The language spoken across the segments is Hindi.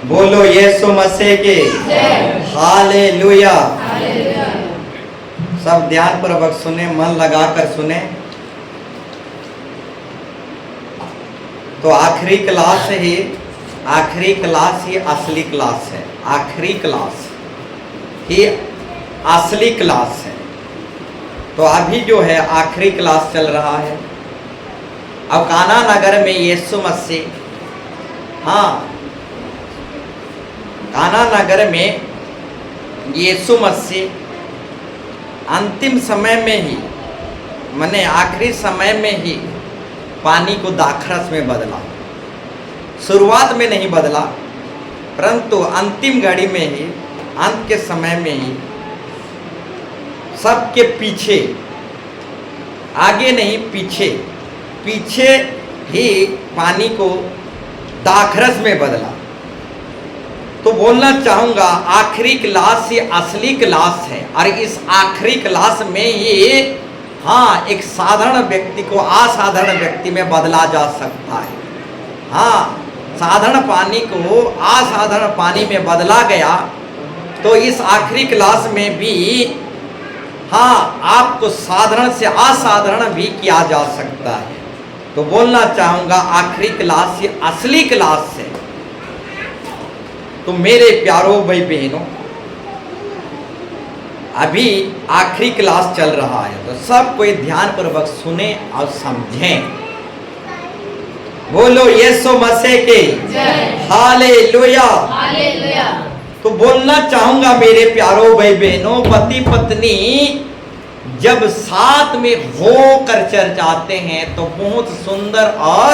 बोलो यीशु मसीह के हालेलुया। सब ध्यान पूर्वक सुने, मन लगाकर सुने। तो आखिरी क्लास ही असली क्लास है। आखिरी क्लास ही असली क्लास है। तो अभी जो है आखिरी क्लास चल रहा है। अब काना नगर में यीशु मसीह, काना नगर में यीशु मसीह अंतिम समय में ही, माने आखिरी समय में ही पानी को दाखरस में बदला। शुरुआत में नहीं बदला, परंतु अंतिम घड़ी में ही, अंत के समय में ही, सबके पीछे, आगे नहीं पीछे ही पानी को दाखरस में बदला। तो बोलना चाहूँगा आखिरी क्लास ही असली क्लास है। और इस आखिरी क्लास में ही एक साधारण व्यक्ति को असाधारण व्यक्ति में बदला जा सकता है। साधारण पानी को असाधारण पानी में बदला गया। तो इस आखिरी क्लास में भी आपको साधारण से असाधारण भी किया जा सकता है। तो बोलना चाहूँगा आखिरी क्लास ही असली क्लास है। तो मेरे प्यारो भाई बहनों, अभी आखिरी क्लास चल रहा है, तो सब कोई ध्यान पूर्वक सुने और समझें। बोलो यीशु मसीह के हालेलुया। तो बोलना चाहूंगा मेरे प्यारो भाई बहनों, पति पत्नी जब साथ में होकर चर्च आते हैं तो बहुत सुंदर और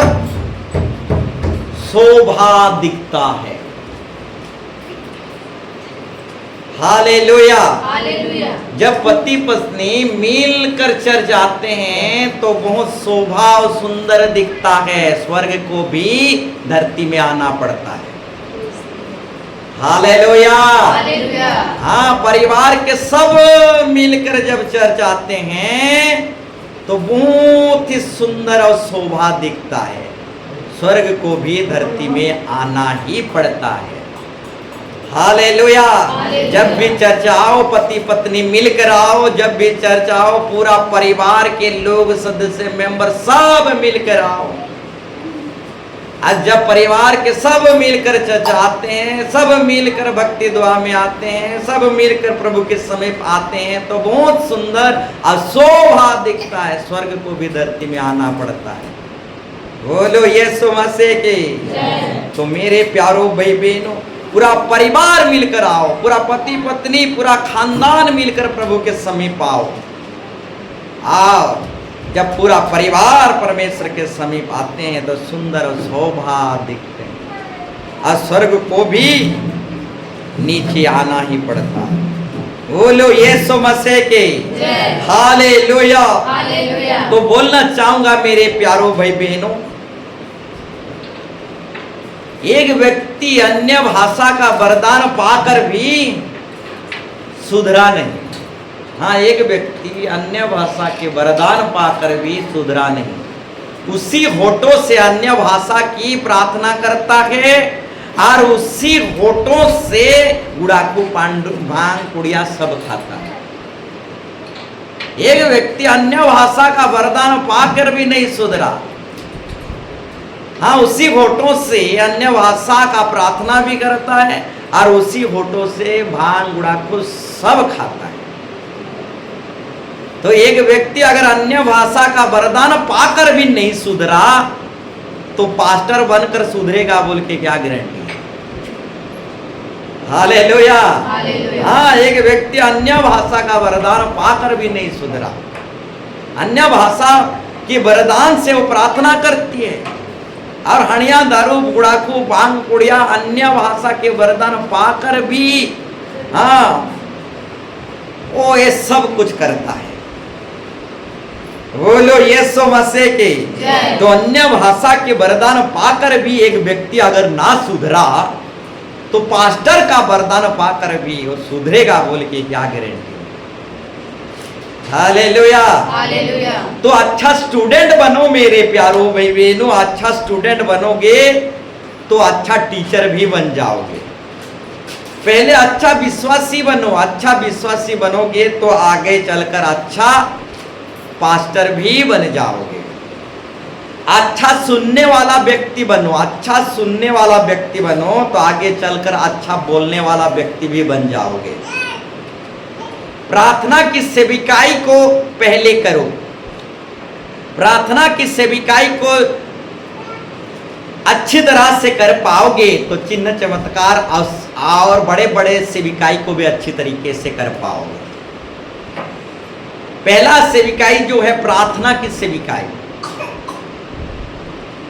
शोभा दिखता है। हालेलुया। जब पति पत्नी मिलकर चर्च आते हैं तो बहुत शोभा और सुंदर दिखता है। स्वर्ग को भी धरती में आना पड़ता है। हालेलुया। परिवार के सब मिलकर जब चर्च आते हैं तो बहुत ही सुंदर और शोभा दिखता है। स्वर्ग को भी धरती में आना ही पड़ता है। हालेलुया। जब भी चर्च आओ, पति पत्नी मिलकर आओ। जब भी चर्च आओ, पूरा परिवार के लोग, सदस्य, मेंबर सब मिलकर आओ। आज जब परिवार के सब मिलकर चर्च आते हैं, सब मिलकर भक्ति दुआ में आते हैं, सब मिलकर प्रभु के समीप आते हैं तो बहुत सुंदर और शोभा दिखता है। स्वर्ग को भी धरती में आना पड़ता है। बोलो यीशु मसीह के। तो मेरे प्यारो भाई बहनों, पूरा परिवार मिलकर आओ, पूरा पति पत्नी, पूरा खानदान मिलकर प्रभु के समीप आओ। जब पूरा परिवार परमेश्वर के समीप आते हैं तो सुंदर और शोभा दिखते हैं। और स्वर्ग को भी नीचे आना ही पड़ता है। बोलो यीशु मसीह के हालेलुया। तो बोलना चाहूंगा मेरे प्यारो भाई बहनों, एक व्यक्ति अन्य भाषा का वरदान पाकर भी सुधरा नहीं। एक व्यक्ति अन्य भाषा के वरदान पाकर भी सुधरा नहीं। उसी होठों से अन्य भाषा की प्रार्थना करता है और उसी होठों से गुड़ाकू, पांडु, भांग, पुड़िया सब खाता है। एक व्यक्ति अन्य भाषा का वरदान पाकर भी नहीं सुधरा। उसी होठों से अन्य भाषा का प्रार्थना भी करता है और उसी होठों से भांग, गुड़ाकू सब खाता है। तो एक व्यक्ति अगर अन्य भाषा का वरदान पाकर भी नहीं सुधरा तो पास्टर बनकर सुधरेगा बोल के क्या गारंटी है? हालेलुया। एक व्यक्ति अन्य भाषा का वरदान पाकर भी नहीं सुधरा। अन्य भाषा के वरदान से वो प्रार्थना करती है और हणिया, दारू, गुड़ाकू, भांग, पुड़िया अन्य भाषा के वरदान पाकर भी वो ये सब कुछ करता है। बोलो यीशु मसीह के। तो अन्य भाषा के वरदान पाकर भी एक व्यक्ति अगर ना सुधरा तो पास्टर का वरदान पाकर भी वो सुधरेगा बोल के क्या गारंटी? हालेलुया। तो अच्छा स्टूडेंट बनो मेरे प्यारो भाई बहनों। अच्छा स्टूडेंट बनोगे तो अच्छा टीचर भी बन जाओगे। पहले अच्छा विश्वासी बनो, अच्छा विश्वासी बनोगे तो आगे चलकर अच्छा पास्टर भी बन जाओगे। अच्छा सुनने वाला व्यक्ति बनो, अच्छा सुनने वाला व्यक्ति बनो तो आगे चलकर अच्छा बोलने वाला व्यक्ति भी बन जाओगे। प्रार्थना की सेविकाई को पहले करो। प्रार्थना की सेविकाई को अच्छी तरह से कर पाओगे तो चिन्ह चमत्कार और बड़े बड़े सेविकाई को भी अच्छी तरीके से कर पाओगे। पहला सेविकाई जो है प्रार्थना की सेविकाई,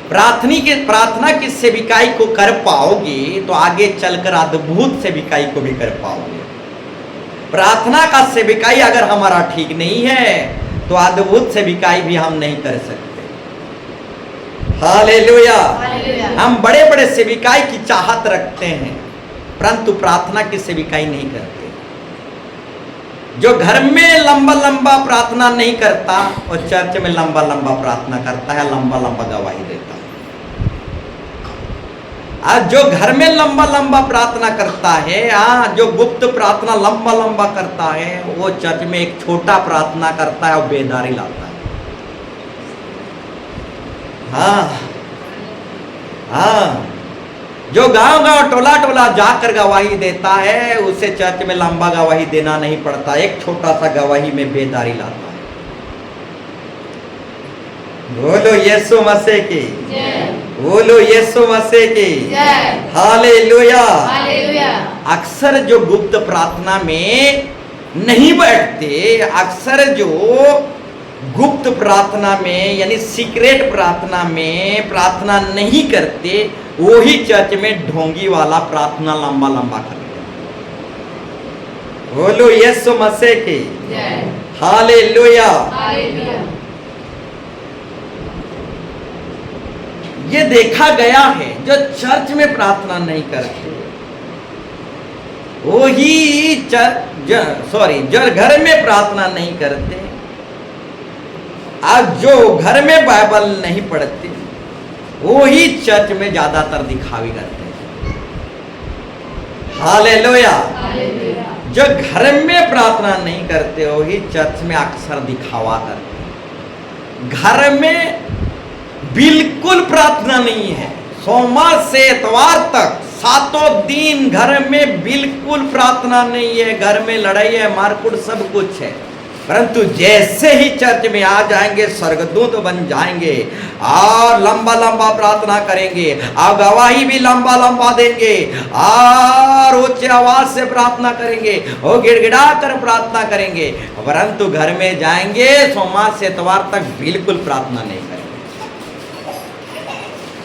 प्रार्थना की सेविकाई को कर पाओगे तो आगे चलकर अद्भुत सेविकाई को भी कर पाओगे। प्रार्थना का सेविकाई अगर हमारा ठीक नहीं है तो अद्भुत सेविकाई भी हम नहीं कर सकते। हालेलुया। हम बड़े बड़े सेविकाई की चाहत रखते हैं परंतु प्रार्थना की सेविकाई नहीं करते। जो घर में लंबा लंबा प्रार्थना नहीं करता और चर्च में लंबा लंबा प्रार्थना करता है, लंबा लंबा गवाही देता है। आज जो घर में लंबा लंबा प्रार्थना करता है, जो गुप्त प्रार्थना लंबा लंबा करता है, वो चर्च में एक छोटा प्रार्थना करता है और बेदारी लाता है। हाँ, जो गांव गांव टोला टोला जाकर गवाही देता है उसे चर्च में लंबा गवाही देना नहीं पड़ता, एक छोटा सा गवाही में बेदारी लाता है। बोलो यीशु मसीह की, बोलो यीशु मसीह की, हालेलुया। अक्सर जो गुप्त प्रार्थना में नहीं बैठते, अक्सर जो गुप्त प्रार्थना में यानी सीक्रेट प्रार्थना में प्रार्थना नहीं करते, वही चर्च में ढोंगी वाला प्रार्थना लंबा लंबा करते। बोलो यीशु मसीह की, हालेलुया। ये देखा गया है जो चर्च में प्रार्थना नहीं करते वही जो घर में प्रार्थना नहीं करते, आज जो घर में बाइबल नहीं पढ़ते वही चर्च में ज्यादातर दिखावी करते हैं। हालेलुया। जो घर में प्रार्थना नहीं करते वही चर्च में अक्सर दिखावा करते हैं। घर में बिल्कुल प्रार्थना नहीं है, सोमवार से इतवार तक 7 दिन घर में बिल्कुल प्रार्थना नहीं है। घर में लड़ाई है, मारकूट सब कुछ है, परंतु जैसे ही चर्च में आ जाएंगे स्वर्गदूत बन जाएंगे और लंबा लंबा प्रार्थना करेंगे और गवाही भी लंबा लंबा देंगे और उच्च आवाज से प्रार्थना करेंगे और गिड़गिड़ा कर प्रार्थना करेंगे, परंतु घर में जाएंगे सोमवार से इतवार तक बिल्कुल प्रार्थना नहीं करेंगे।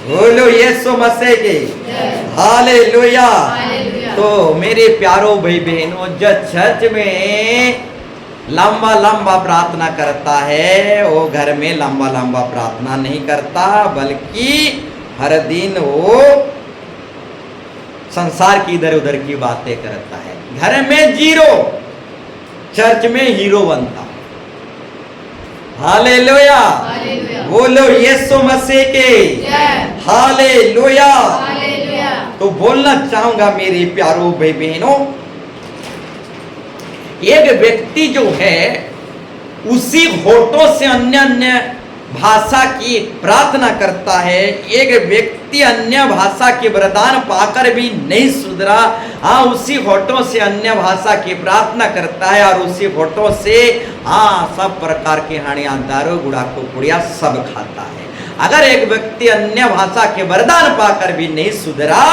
बोलो यीशु मसीह की, हालेलुया। तो मेरे प्यारो भाई बहनों, जो चर्च में लंबा लंबा प्रार्थना करता है वो घर में लंबा लंबा प्रार्थना नहीं करता, बल्कि हर दिन वो संसार की इधर उधर की बातें करता है। घर में जीरो, चर्च में हीरो बनता। हालेलुया। बोलो यीशु मसीह के, हालेलुया। तो बोलना चाहूंगा मेरे प्यारो भाई बहनों, एक व्यक्ति जो है उसी होठों से अन्य अन्य भाषा की प्रार्थना करता है। एक व्यक्ति अन्य भाषा के वरदान पाकर भी नहीं सुधरा, उसी होठों से अन्य भाषा की प्रार्थना करता है और उसी होठों से सब प्रकार के हानिया दारू गुड़ाखू पुड़िया सब खाता है। अगर एक व्यक्ति अन्य भाषा के वरदान पाकर भी नहीं सुधरा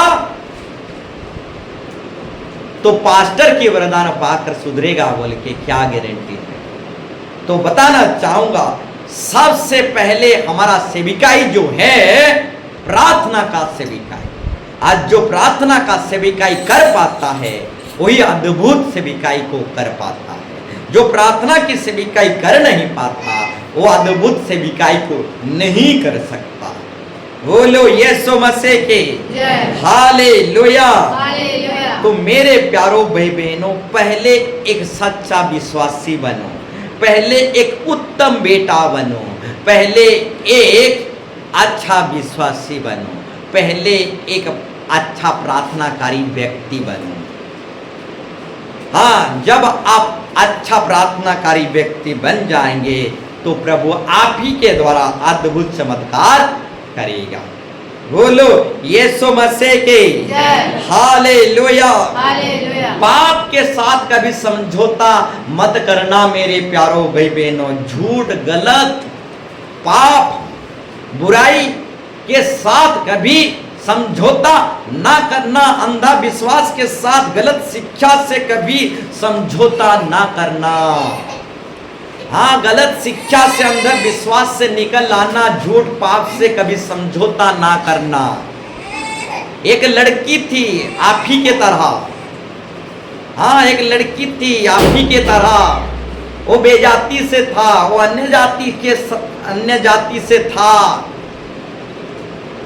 तो पास्टर की वरदान पाकर सुधरेगा बोल के क्या गारंटी है? तो बताना चाहूंगा, सबसे पहले हमारा सेविकाई जो है प्रार्थना का सेविकाई। आज जो प्रार्थना का सेविकाई कर पाता है वही अद्भुत सेविकाई को कर पाता है। जो प्रार्थना की सेविकाई कर नहीं पाता वो अद्भुत सेविकाई को नहीं कर सकता। बोलो यीशु मसीह के, हालेलुया। तो मेरे प्यारो भाई बहनों, पहले एक सच्चा विश्वासी बनो, पहले एक उत्तम बेटा बनो, पहले एक अच्छा विश्वासी बनो, पहले एक अच्छा प्रार्थनाकारी व्यक्ति बनूं। हाँ, जब आप अच्छा प्रार्थनाकारी व्यक्ति बन जाएंगे तो प्रभु आप ही के द्वारा अद्भुत चमत्कार करेगा। बोलो यीशु मसीह के हालेलुया। पाप के साथ कभी समझौता मत करना मेरे प्यारो भाई बहनों। झूठ, गलत, पाप, बुराई के साथ कभी समझौता ना करना। अंधा विश्वास के साथ, गलत शिक्षा से कभी समझौता ना करना। हाँ, गलत शिक्षा से, अंधविश्वास से निकल आना, झूठ पाप से कभी समझौता ना करना। एक लड़की थी आप ही के तरह। हाँ, एक लड़की थी आप ही के तरह। वो बेजाती से था, वो अन्य जाति से था।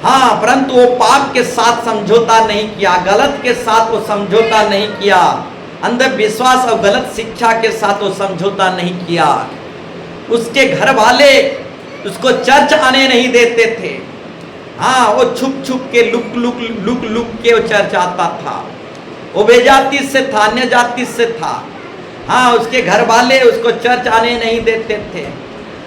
हाँ, परंतु वो पाप के साथ समझौता नहीं किया, गलत के साथ वो समझौता नहीं किया, अंधविश्वास और गलत शिक्षा के साथ वो समझौता नहीं किया। उसके घर वाले उसको चर्च आने नहीं देते थे। हाँ, वो छुप छुप के लुक के वो चर्च आता था। वो बेजाति से था, अन्य जाति से था। हाँ, उसके घर वाले उसको चर्च आने नहीं देते थे।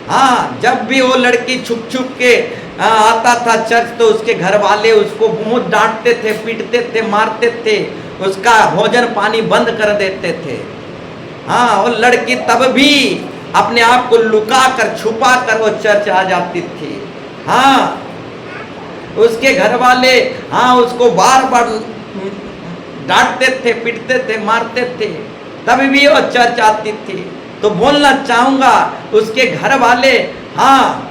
हाँ, जब भी वो लड़की छुप छुप के आता था चर्च तो उसके घर वाले उसको बहुत डांटते थे, पीटते थे, मारते थे, उसका भोजन पानी बंद कर देते थे। हाँ, वो लड़की तब भी अपने आप को लुका कर, छुपा कर वो चर्च आ जाती थी। हाँ, उसके घर वाले हाँ उसको बार बार डांटते थे, पीटते थे, मारते थे, तभी भी वो चर्च आती थी। तो बोलना चाहूंगा उसके घर वाले हाँ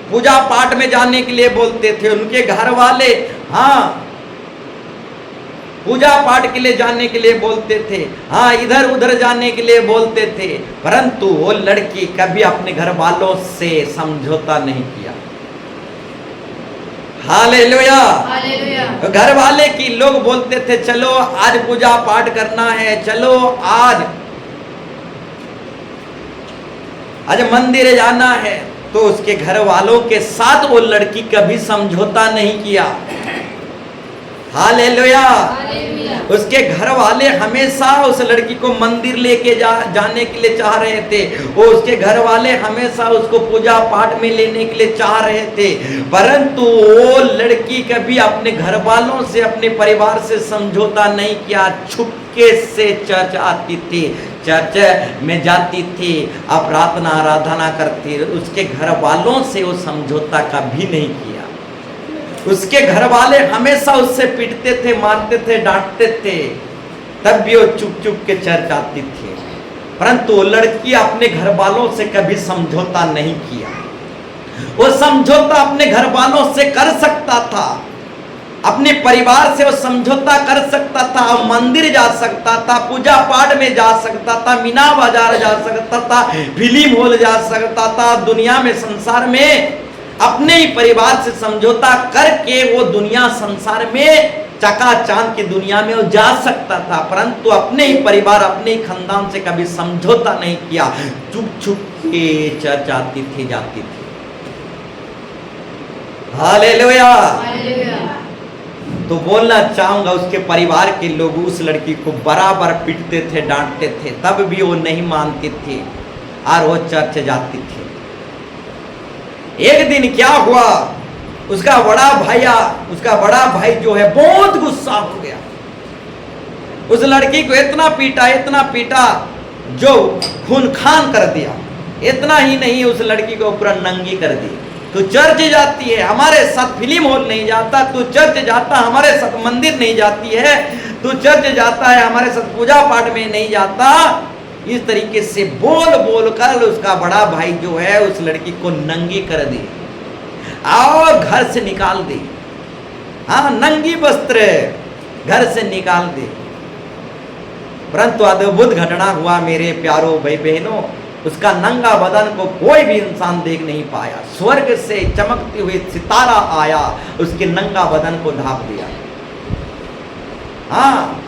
पूजा पाठ में जाने के लिए बोलते थे। उनके घर वाले हाँ पूजा पाठ के लिए जाने के लिए बोलते थे। हाँ, इधर उधर जाने के लिए बोलते थे, परंतु वो लड़की कभी अपने घर वालों से समझौता नहीं किया। हालेलुया। घर वाले की लोग बोलते थे चलो आज पूजा पाठ करना है, चलो आज मंदिर जाना है, तो उसके घर वालों के साथ वो लड़की कभी समझौता नहीं किया। हालेलुया। उसके घर वाले हमेशा उस लड़की को मंदिर लेके जाने के लिए चाह रहे थे। वो उसके घर वाले हमेशा उसको पूजा पाठ में लेने के लिए चाह रहे थे, परंतु वो लड़की कभी अपने घर वालों से, अपने परिवार से समझौता नहीं किया। छुपके से चर्च आती थी, चर्च में जाती थी, प्रार्थना आराधना करती। उसके घर वालों से वो समझौता कभी नहीं किया। उसके घर वाले हमेशा उससे पीटते थे, मारते थे, डांटते थे, तब भी वो चुप चुप के चर्च आती थी। परंतु वो लड़की अपने घर वालों से कभी समझौता नहीं किया। वो समझौता अपने घर वालों से कर सकता था, अपने परिवार से वो समझौता कर सकता था, मंदिर जा सकता था, पूजा पाठ में जा सकता था, मीना बाजार जा सकता था, फिल्म हॉल जा सकता था, दुनिया में, संसार में अपने ही परिवार से समझौता करके वो दुनिया, संसार में, चकाचांद की दुनिया में वो जा सकता था, परंतु अपने ही परिवार, अपने ही खानदान से कभी समझौता नहीं किया। चुप चुप के चर्च आती थी, जाती थी। हालेलुया। तो बोलना चाहूंगा उसके परिवार के लोग उस लड़की को बराबर पीटते थे, डांटते थे, तब भी वो नहीं मानती थी और वो चर्च जाती थी। एक दिन क्या हुआ, उसका बड़ा भाई जो है बहुत गुस्सा हो गया। उस लड़की को इतना पीटा जो खून खान कर दिया। इतना ही नहीं, उस लड़की को पूरा नंगी कर दी। तू चर्च जाती है, हमारे साथ फिल्म हॉल नहीं जाता, तू चर्च जाता हमारे साथ मंदिर नहीं जाती है, तू चर्च जाता है हमारे साथ पूजा पाठ में नहीं जाता। इस तरीके से बोल कर उसका बड़ा भाई जो है उस लड़की को नंगी कर दी और घर से निकाल दी। हाँ, नंगी वस्त्र घर से निकाल दी। परंतु अद्भुत घटना हुआ मेरे प्यारो भाई बहनों, उसका नंगा बदन को कोई भी इंसान देख नहीं पाया। स्वर्ग से चमकते हुए सितारा आया, उसके नंगा बदन को ढांप दिया। हाँ,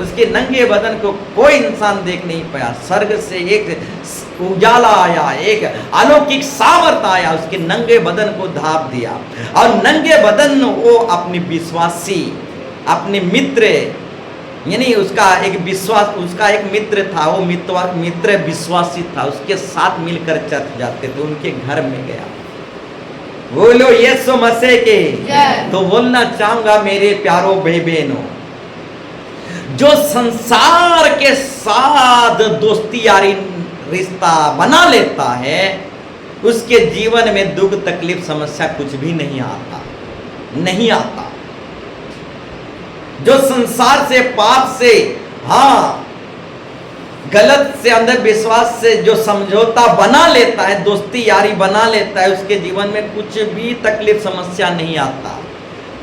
उसके नंगे बदन को कोई इंसान देख नहीं पाया। स्वर्ग से एक उजाला आया, एक अलौकिक सामर्थ आया, उसके नंगे बदन को ढांप दिया और नंगे बदन वो अपने विश्वासी, अपने मित्र, यानी उसका एक मित्र था, वो मित्र विश्वासी था, उसके साथ मिलकर चर्च जाते थे, उनके घर में गया। बोलो यीशु मसीह के। तो बोलना चाहूंगा मेरे प्यारो भाई बहनों, जो संसार के साथ दोस्ती यारी रिश्ता बना लेता है, उसके जीवन में दुख तकलीफ समस्या कुछ भी नहीं आता। जो संसार से, पाप से, गलत से, अंधविश्वास से जो समझौता बना लेता है, दोस्ती यारी बना लेता है, उसके जीवन में कुछ भी तकलीफ समस्या नहीं आता।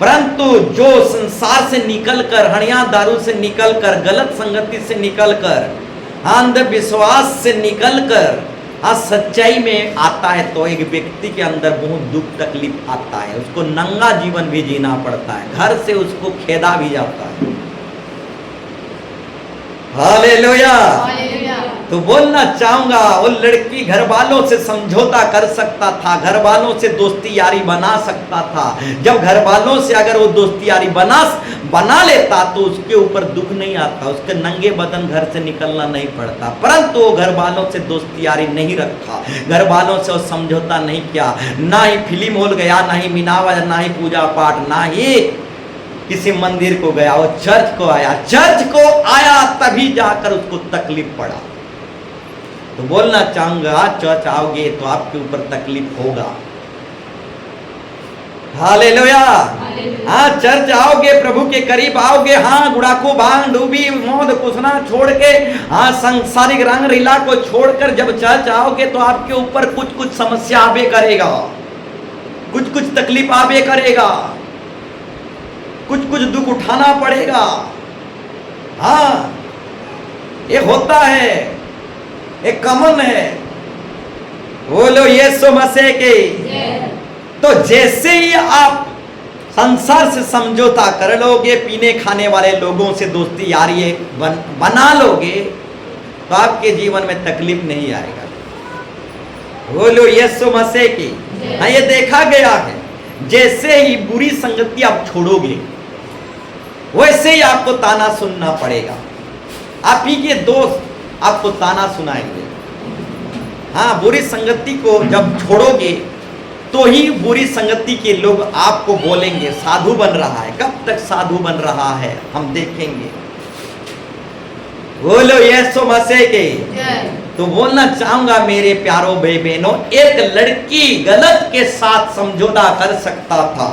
परंतु जो संसार से निकलकर, हणिया दारू से निकलकर, गलत संगति से निकलकर, अंधविश्वास से निकलकर सच्चाई में आता है, तो एक व्यक्ति के अंदर बहुत दुख तकलीफ आता है, उसको नंगा जीवन भी जीना पड़ता है, घर से उसको खेदा भी जाता है। हालेलुया। तो बोलना चाहूंगा, वो लड़की घर वालों से समझौता कर सकता था, घर वालों से दोस्ती यारी बना सकता था। जब घर वालों से अगर वो दोस्ती यारी बना लेता तो उसके ऊपर दुख नहीं आता, उसके नंगे बदन घर से निकलना नहीं पड़ता। परंतु वो घर वालों से दोस्ती यारी नहीं रखा, घर वालों से वो समझौता नहीं किया, ना ही फिल्म हॉल गया, ना ही मीनावा, ना ही पूजा पाठ, ना ही किसी मंदिर को गया, वो चर्च को आया तभी जाकर उसको तकलीफ पड़ा। तो बोलना चाहूंगा, चर्च आओगे तो आपके ऊपर तकलीफ होगा। हालेलुया। चर्च आओगे, प्रभु के करीब आओगे, गुड़ाखू भांग डूबी मौत कुसना छोड़ के, सांसारिक रंग रीला को छोड़कर जब चर्च आओगे तो आपके ऊपर कुछ समस्या आवे करेगा, कुछ तकलीफ आवे करेगा, कुछ दुख उठाना पड़ेगा। ये होता है, एक कॉमन है। बोलो यीशु मसीह के। तो जैसे ही आप संसार से समझौता कर लोगे, पीने खाने वाले लोगों से दोस्ती यारी बना लोगे, तो आपके जीवन में तकलीफ नहीं आएगा। बोलो यीशु मसीह की। ये देखा गया है, जैसे ही बुरी संगति आप छोड़ोगे, वैसे ही आपको ताना सुनना पड़ेगा। आप ही के दोस्त आपको ताना सुनाएंगे। बुरी संगति को जब छोड़ोगे तो ही बुरी संगति के लोग आपको बोलेंगे साधु बन रहा है। कब तक साधु बन रहा है हम देखेंगे। बोलो यीशु मसीह के। तो बोलना चाहूंगा मेरे प्यारो भाई बहनों, एक लड़की गलत के साथ समझौता कर सकता था,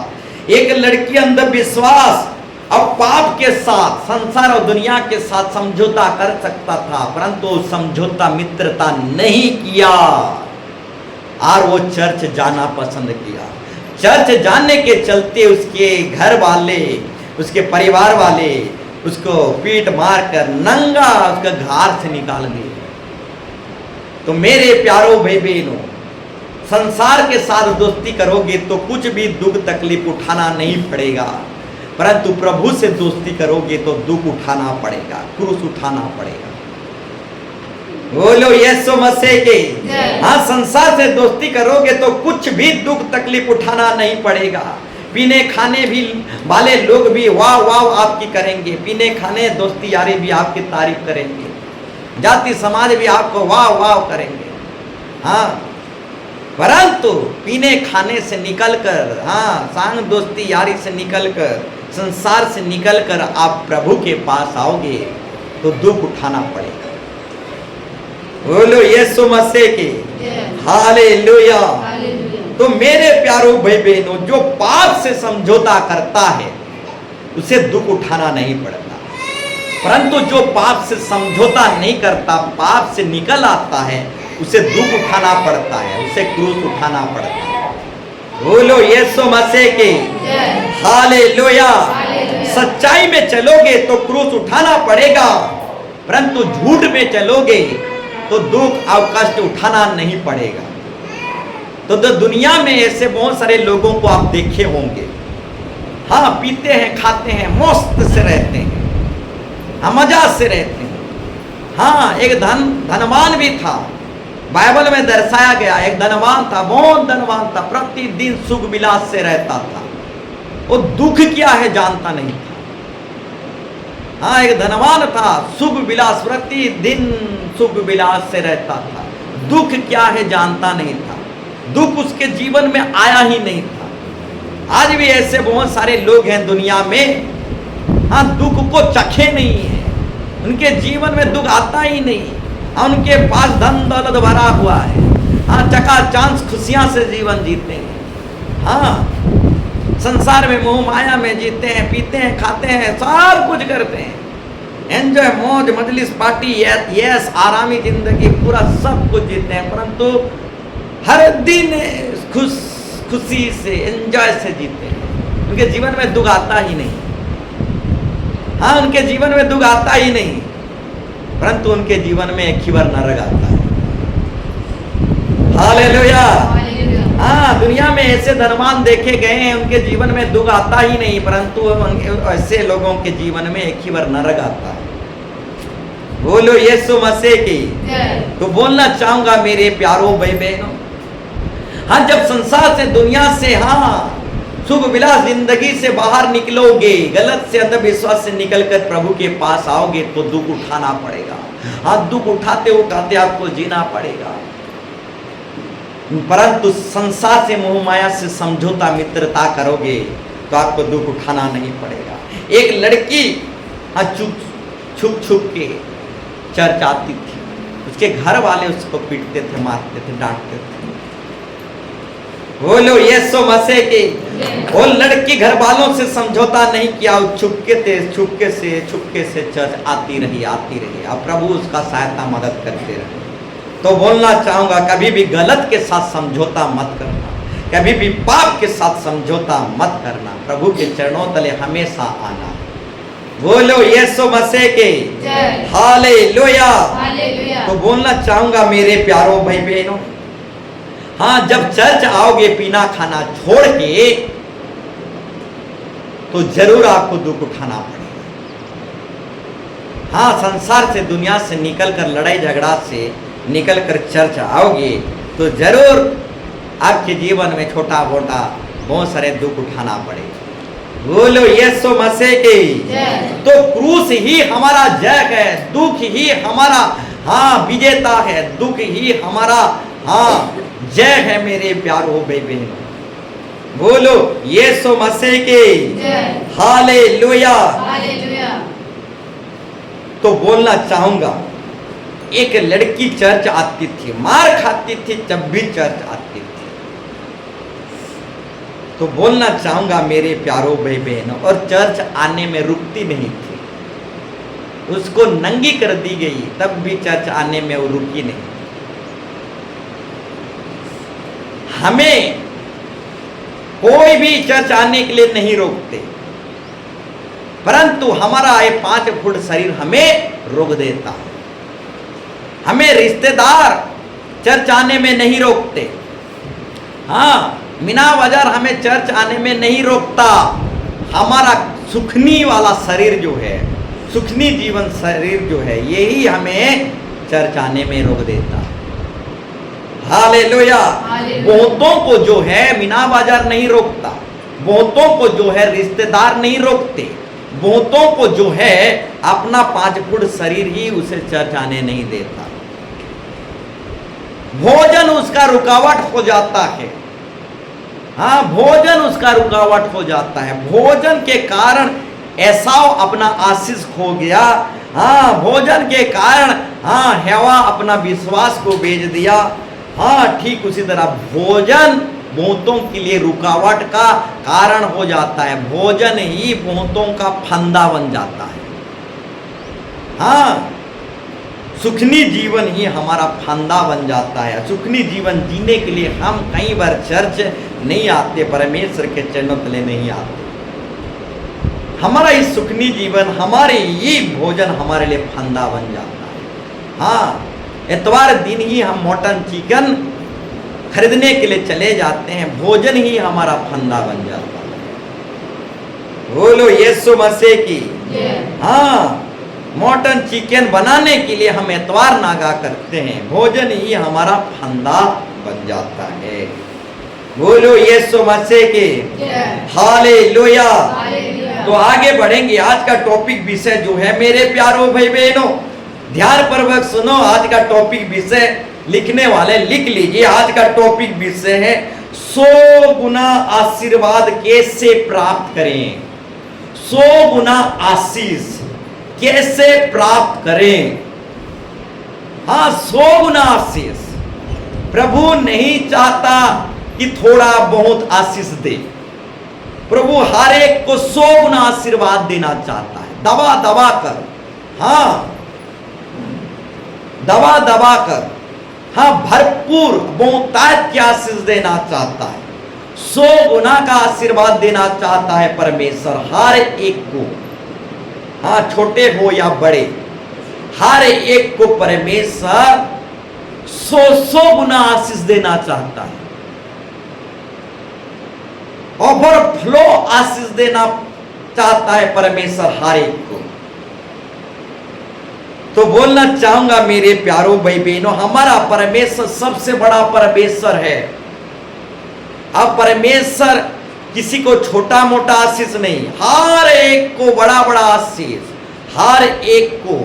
एक लड़की अंधविश्वास और पाप के साथ, संसार और दुनिया के साथ समझौता कर सकता था, परंतु समझौता मित्रता नहीं किया और वो चर्च जाना पसंद किया। चर्च जाने के चलते उसके घर वाले, उसके परिवार वाले उसको पीट मार कर नंगा उसका घर से निकाल दिए। तो मेरे प्यारो भाई बहनों, संसार के साथ दोस्ती करोगे तो कुछ भी दुख तकलीफ उठाना नहीं पड़ेगा, परंतु प्रभु से दोस्ती करोगे तो दुख उठाना पड़ेगा, क्रूस उठाना पड़ेगा। बोलो यीशु मसीह के। संसार से दोस्ती करोगे तो कुछ भी दुख तकलीफ उठाना नहीं पड़ेगा। पीने खाने भी वाले लोग भी वाह वाह आपकी करेंगे, पीने खाने दोस्ती यारी भी आपकी तारीफ करेंगे, जाति समाज भी आपको वाह वाह करेंगे। परंतु पीने खाने से निकलकर, सांग दोस्ती यारी से निकलकर, संसार से निकलकर आप प्रभु के पास आओगे तो दुख उठाना पड़ेगा। बोलो यीशु मसीह की। हालेलुया। तो मेरे प्यारो भाई बहनों, जो पाप से समझौता करता है उसे दुख उठाना नहीं पड़ता, परंतु जो पाप से समझौता नहीं करता, पाप से निकल आता है, उसे दुख उठाना पड़ता है, उसे क्रूस उठाना पड़ता है। बोलो यीशु मसीह के। हालेलुया। सच्चाई में चलोगे तो क्रूस उठाना पड़ेगा, परंतु झूठ में चलोगे तो दुख और कष्ट उठाना नहीं पड़ेगा। तो दुनिया में ऐसे बहुत सारे लोगों को आप देखे होंगे, पीते हैं, खाते हैं, मस्त से रहते हैं, हम मजा से रहते हैं। हाँ, एक धनवान भी था, बाइबल में दर्शाया गया, एक धनवान था, बहुत धनवान था, प्रतिदिन सुख विलास से रहता था, वो दुख क्या है जानता नहीं था। हाँ, एक धनवान था, सुख विलास, प्रतिदिन सुख विलास से रहता था, दुख क्या है जानता नहीं था, दुख उसके जीवन में आया ही नहीं था। आज भी ऐसे बहुत सारे लोग हैं दुनिया में, हाँ, दुख को चखे नहीं है, उनके जीवन में दुख आता ही नहीं, उनके पास धन दौलत भरा हुआ है, हाँ, चकाचौंध खुशियां से जीवन जीते हैं। हाँ, संसार में मोह माया में जीते हैं, पीते हैं, खाते हैं, सब कुछ करते हैं, एंजॉय, मौज मजलिस, पार्टी, यस, आरामी जिंदगी, पूरा सब कुछ जीते हैं, परंतु हर दिन खुशी से, एंजॉय से जीते हैं। उनके जीवन में दुख आता ही नहीं। हाँ, उनके जीवन में दुख आता ही नहीं, परंतु उनके जीवन में एक खिबर नरक आता है। हालेलुया। हाँ, दुनिया में ऐसे धनवान देखे गए हैं, उनके जीवन में दुख आता ही नहीं, परंतु ऐसे लोगों के जीवन में एक खिबर नरक आता है। बोलो यीशु मसीह की। तो बोलना चाहूंगा मेरे प्यारों भाई बहनों, हाँ, जब संसार से, दुनिया से, हाँ, सुख विलास जिंदगी से बाहर निकलोगे, गलत से अंधविश्वास से निकलकर प्रभु के पास आओगे, तो दुख उठाना पड़ेगा। हाँ, दुख उठाते उठाते आपको जीना पड़ेगा, परंतु संसार से, मोह माया से समझौता, मित्रता करोगे तो आपको दुख उठाना नहीं पड़ेगा। एक लड़की, हाँ, छुप छुप के चर्च आती थी, उसके घर वाले उसको पीटते थे, मारते थे, डांटते थे। बोलो यीशु मसीह की। वो लड़की घर वालों से समझौता नहीं किया, चुपके से चर्च आती रही। अब प्रभु उसका सहायता मदद करते रहे। तो बोलना चाहूंगा, कभी भी गलत के साथ समझौता मत करना, कभी भी पाप के साथ समझौता मत करना, प्रभु के चरणों तले हमेशा आना। बोलो यीशु मसीह के। हालेलुया। तो बोलना चाहूंगा मेरे प्यारों भाई बहनों, हाँ, जब चर्च आओगे पीना खाना छोड़ के, तो जरूर आपको दुख उठाना पड़ेगा। हाँ, संसार से, दुनिया से निकलकर, लड़ाई झगड़ा से निकलकर चर्च आओगे, तो जरूर आपके जीवन में छोटा मोटा बहुत सारे दुख उठाना पड़ेगा। बोलो यीशु मसीह की। तो क्रूस ही हमारा जय है, दुख ही हमारा, हाँ, विजेता है, दुख ही हमारा, हाँ, जय है मेरे प्यारों भाई बहनों। बोलो यीशु मसीह की। हालेलुया। तो बोलना चाहूंगा, एक लड़की चर्च आती थी, मार खाती थी, जब भी चर्च आती थी। तो बोलना चाहूंगा मेरे प्यारों भाई बहनों, और चर्च आने में रुकती नहीं थी, उसको नंगी कर दी गई, तब भी चर्च आने में वो रुकी नहीं। हमें कोई भी चर्च आने के लिए नहीं रोकते, परंतु हमारा ये 5 फुट शरीर हमें रोक देता है। हमें रिश्तेदार चर्च आने में नहीं रोकते। हाँ, मीना बाजार हमें चर्च आने में नहीं रोकता। हमारा सुखनी वाला शरीर जो है, सुखनी जीवन शरीर जो है, यही हमें चर्च आने में रोक देता है। हालेलुया। बहुतों को जो है मीना बाजार नहीं रोकता, बहुतों को जो है रिश्तेदार नहीं रोकते, बहुतों को जो है अपना 5 फुट शरीर ही उसे चर्च आने नहीं देता। भोजन उसका रुकावट हो जाता है। हाँ, भोजन उसका रुकावट हो जाता है। भोजन के कारण एसाव अपना आशीष खो गया। हाँ, भोजन के कारण, हाँ, हेवा अपना विश्वास को बेच दिया। हाँ, ठीक उसी तरह भोजन बहुतों के लिए रुकावट का कारण हो जाता है। भोजन ही बहुतों का फंदा बन जाता है। हाँ, सुखनी जीवन ही हमारा फंदा बन जाता है। सुखनी जीवन जीने के लिए हम कई बार चर्च नहीं आते, परमेश्वर के चरणों तले नहीं आते। हमारा ये सुखनी जीवन, हमारे ये भोजन हमारे लिए फंदा बन जाता है। हाँ, इतवार दिन ही हम मटन चिकन खरीदने के लिए चले जाते हैं, भोजन ही हमारा फंदा बन जाता है। बोलो यीशु मसीह की। हाँ, मटन चिकन बनाने के लिए हम एतवार नागा करते हैं, भोजन ही हमारा फंदा बन जाता है। बोलो यीशु मसीह की हालेलुया। तो आगे बढ़ेंगे। आज का टॉपिक विषय जो है मेरे प्यारों भाई बहनों, ध्यान पूर्वक सुनो। आज का टॉपिक विषय लिखने वाले लिख लीजिए। आज का टॉपिक विषय है 100 गुना आशीर्वाद कैसे प्राप्त करें। 100 गुना आशीष कैसे प्राप्त करें। हाँ, 100 गुना आशीष। प्रभु नहीं चाहता कि थोड़ा बहुत आशीष दे। प्रभु हर एक को 100 गुना आशीर्वाद देना चाहता है, दबा दबा कर। हाँ, दबा दबा कर, हाँ, भरपूर बहुतायत की आशीष देना चाहता है। 100 गुना का आशीर्वाद देना चाहता है परमेश्वर हर एक को। हाँ, छोटे हो या बड़े, हर एक को परमेश्वर 100 गुना आशीष देना चाहता है। ओवरफ्लो आशीष देना चाहता है परमेश्वर हर एक को। तो बोलना चाहूंगा मेरे प्यारों भाई बहनों, हमारा परमेश्वर सबसे बड़ा परमेश्वर है। अब परमेश्वर किसी को छोटा मोटा आशीष नहीं, हर एक को बड़ा बड़ा आशीष, हर एक को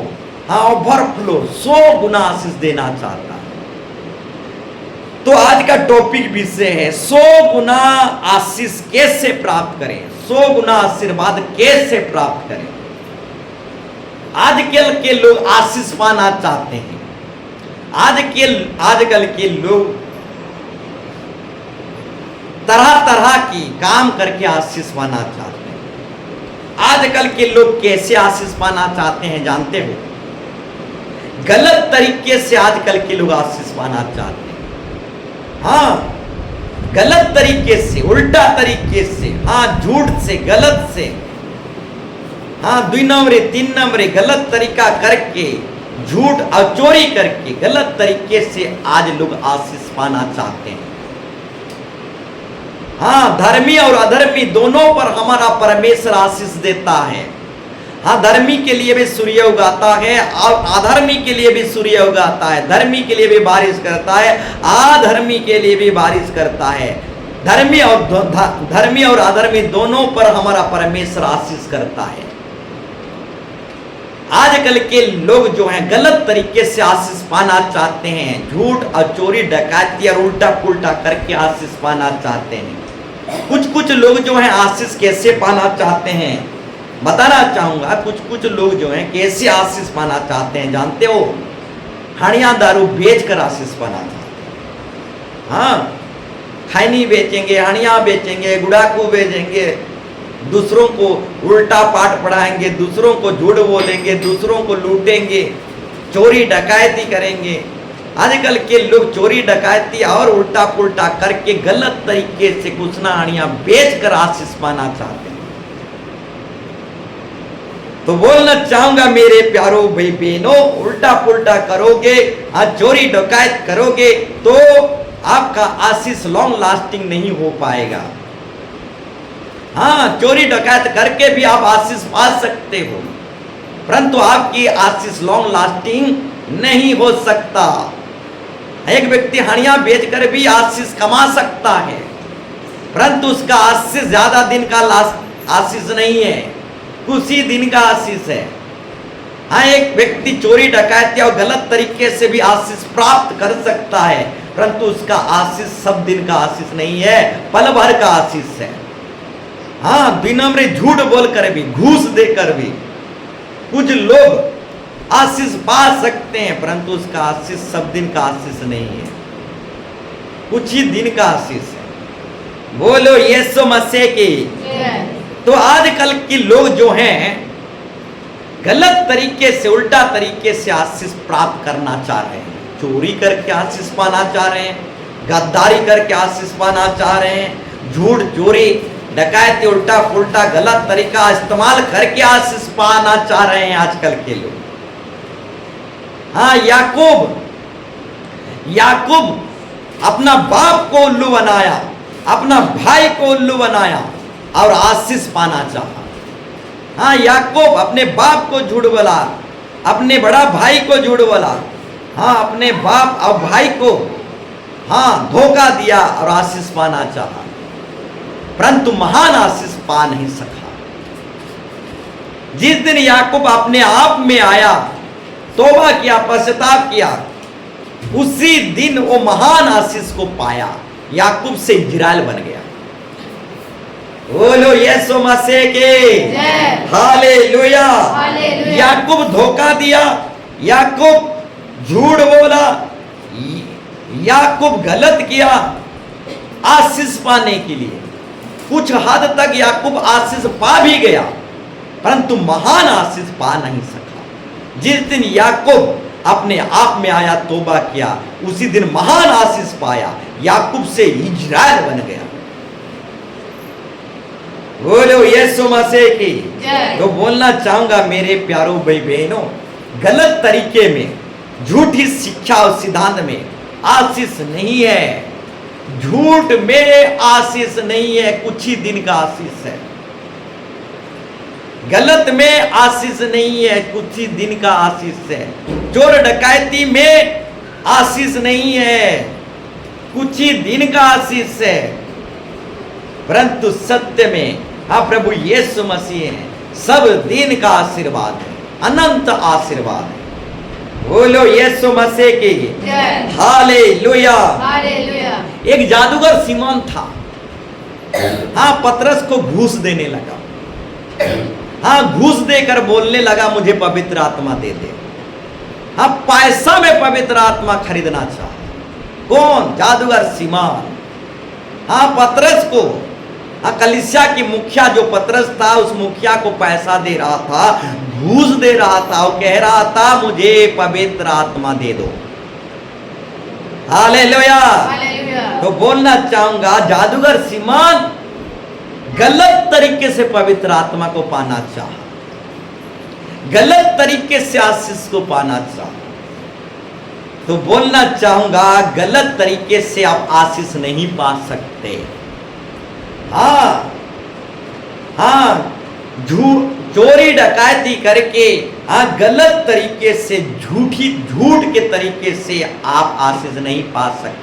हाँ ओवरफ्लो 100 गुना आशीष देना चाहता है। तो आज का टॉपिक विषय है 100 गुना आशीष कैसे प्राप्त करें, 100 गुना आशीर्वाद कैसे प्राप्त करें। आजकल के लोग आशीष पाना चाहते हैं। आजकल के लोग तरह तरह की काम करके आशीष पाना चाहते हैं। आजकल के लोग कैसे आशीष पाना चाहते हैं जानते हो? गलत तरीके से आजकल के लोग आशीष पाना चाहते हैं। हाँ, गलत तरीके से, उल्टा तरीके से, हाँ, झूठ से, गलत से, हाँ, 2 नंबरे 3 नंबरे गलत तरीका करके, झूठ और चोरी करके गलत तरीके से आज लोग आशीष पाना चाहते हैं। हाँ, धर्मी और अधर्मी दोनों पर हमारा परमेश्वर आशीष देता है। हाँ, धर्मी के लिए भी सूर्य उगाता है और अधर्मी के लिए भी सूर्य उगाता है। धर्मी के लिए भी बारिश करता है, अधर्मी के लिए भी बारिश करता है। धर्मी और अधर्मी दोनों पर हमारा परमेश्वर आशीष करता है। आजकल के लोग जो हैं गलत तरीके से आशीष पाना चाहते हैं। झूठ और चोरी डकैती और उल्टा पुल्टा करके आशीष पाना चाहते हैं। कुछ लोग जो हैं आशीष कैसे पाना चाहते हैं बताना चाहूंगा। कुछ लोग जो हैं कैसे आशीष पाना चाहते हैं जानते हो? हणिया दारू बेचकर आशीष पाना चाहते हैं। हाँ, खैनी बेचेंगे, हणिया बेचेंगे, गुड़ाकू बेचेंगे, दूसरों को उल्टा पाठ पढ़ाएंगे, दूसरों को झूठ बोलेंगे, दूसरों को लूटेंगे, चोरी डकैती करेंगे। आजकल के लोग चोरी डकैती और उल्टा पुल्टा करके गलत तरीके से कुछ ना हणिया बेचकर आशीष पाना चाहते हैं। तो बोलना चाहूंगा मेरे प्यारों भाई बहनों, उल्टा पुल्टा करोगे, चोरी डकैत करोगे तो आपका आशीष लॉन्ग लास्टिंग नहीं हो पाएगा। हाँ, चोरी डकैत करके भी आप आशीष पा सकते हो, परंतु आपकी आशीष लॉन्ग लास्टिंग नहीं हो सकता। एक व्यक्ति हणिया बेचकर भी आशीष कमा सकता है, परंतु उसका आशीष ज्यादा दिन का आशीष नहीं है, कुछ ही दिन का आशीष है। हाँ, एक व्यक्ति चोरी डकैती और गलत तरीके से भी आशीष प्राप्त कर सकता है, परंतु उसका आशीष सब दिन का आशीष नहीं है, पल भर का आशीष है। हाँ, दिनों में झूठ बोलकर भी, घूस देकर भी कुछ लोग आशीष पा सकते हैं, परंतु उसका आशीष सब दिन का आशीष नहीं है, कुछ ही दिन का आशीष है। बोलो यीशु मसीह की। तो आजकल के लोग जो हैं गलत तरीके से, उल्टा तरीके से आशीष प्राप्त करना चाह रहे हैं। चोरी करके आशीष पाना चाह रहे हैं, गद्दारी करके आशीष पाना चाह रहे हैं, झूठ चोरी डकैती उल्टा पुल्टा गलत तरीका इस्तेमाल करके आशीष पाना चाह रहे हैं आजकल के लोग। हाँ, याकूब अपना बाप को उल्लू बनाया, अपना भाई को उल्लू बनाया और आशीष पाना चाहा। हाँ, याकूब अपने बाप को झूठ बोला, अपने बड़ा भाई को झूठ बोला, हाँ अपने बाप और भाई को हाँ धोखा दिया और आशीष पाना चाहा, परंतु महान आशीष पा नहीं सका। जिस दिन याकूब अपने आप में आया, तौबा किया, पश्चाताप किया, उसी दिन वो महान आशीष को पाया, याकूब से इजराइल बन गया। बोलो यीशु मसीह के हालेलुया। याकूब धोखा दिया, याकूब झूठ बोला, याकूब गलत किया आशीष पाने के लिए। कुछ हद तक याकूब आशीष पा भी गया, परंतु महान आशीष पा नहीं सका। जिस दिन याकूब अपने आप में आया, तौबा किया, उसी दिन महान आशीष पाया, याकूब से इजराइल बन गया। बोलो यीशु मसीह की। तो बोलना चाहूंगा मेरे प्यारों भाई बहनों, गलत तरीके में, झूठी शिक्षा और सिद्धांत में आशीष नहीं है। झूठ में आशीष नहीं है, कुछ ही दिन का आशीष है। गलत में आशीष नहीं है, कुछ ही दिन का आशीष है। चोर डकैती में आशीष नहीं है, कुछ ही दिन का आशीष है। परंतु सत्य में हाँ प्रभु यीशु मसीह है, सब दिन का आशीर्वाद है, अनंत आशीर्वाद है। बोलो यीशु मसीह की हालेलुया। एक जादूगर सीमोन था, हाँ पतरस को घूस देने लगा, हाँ घूस देकर बोलने लगा मुझे पवित्र आत्मा दे दे। हाँ पैसा में पवित्र आत्मा खरीदना चाहा। कौन? जादूगर सीमोन। हाँ पतरस को, हाँ कलीसिया की मुखिया जो पतरस था, उस मुखिया को पैसा दे रहा था, घूस दे रहा था और कह रहा था मुझे पवित्र आत्मा दे दो। हालेलुया। तो बोलना चाहूंगा जादूगर सीमोन गलत तरीके से पवित्र आत्मा को पाना चाहा, गलत तरीके से आशीष को पाना चाहा। तो बोलना चाहूंगा गलत तरीके से आप आशीष नहीं पा सकते। हाँ हाँ चोरी डकैती करके, हाँ गलत तरीके से, झूठ के तरीके से आप आशीष नहीं पा सकते।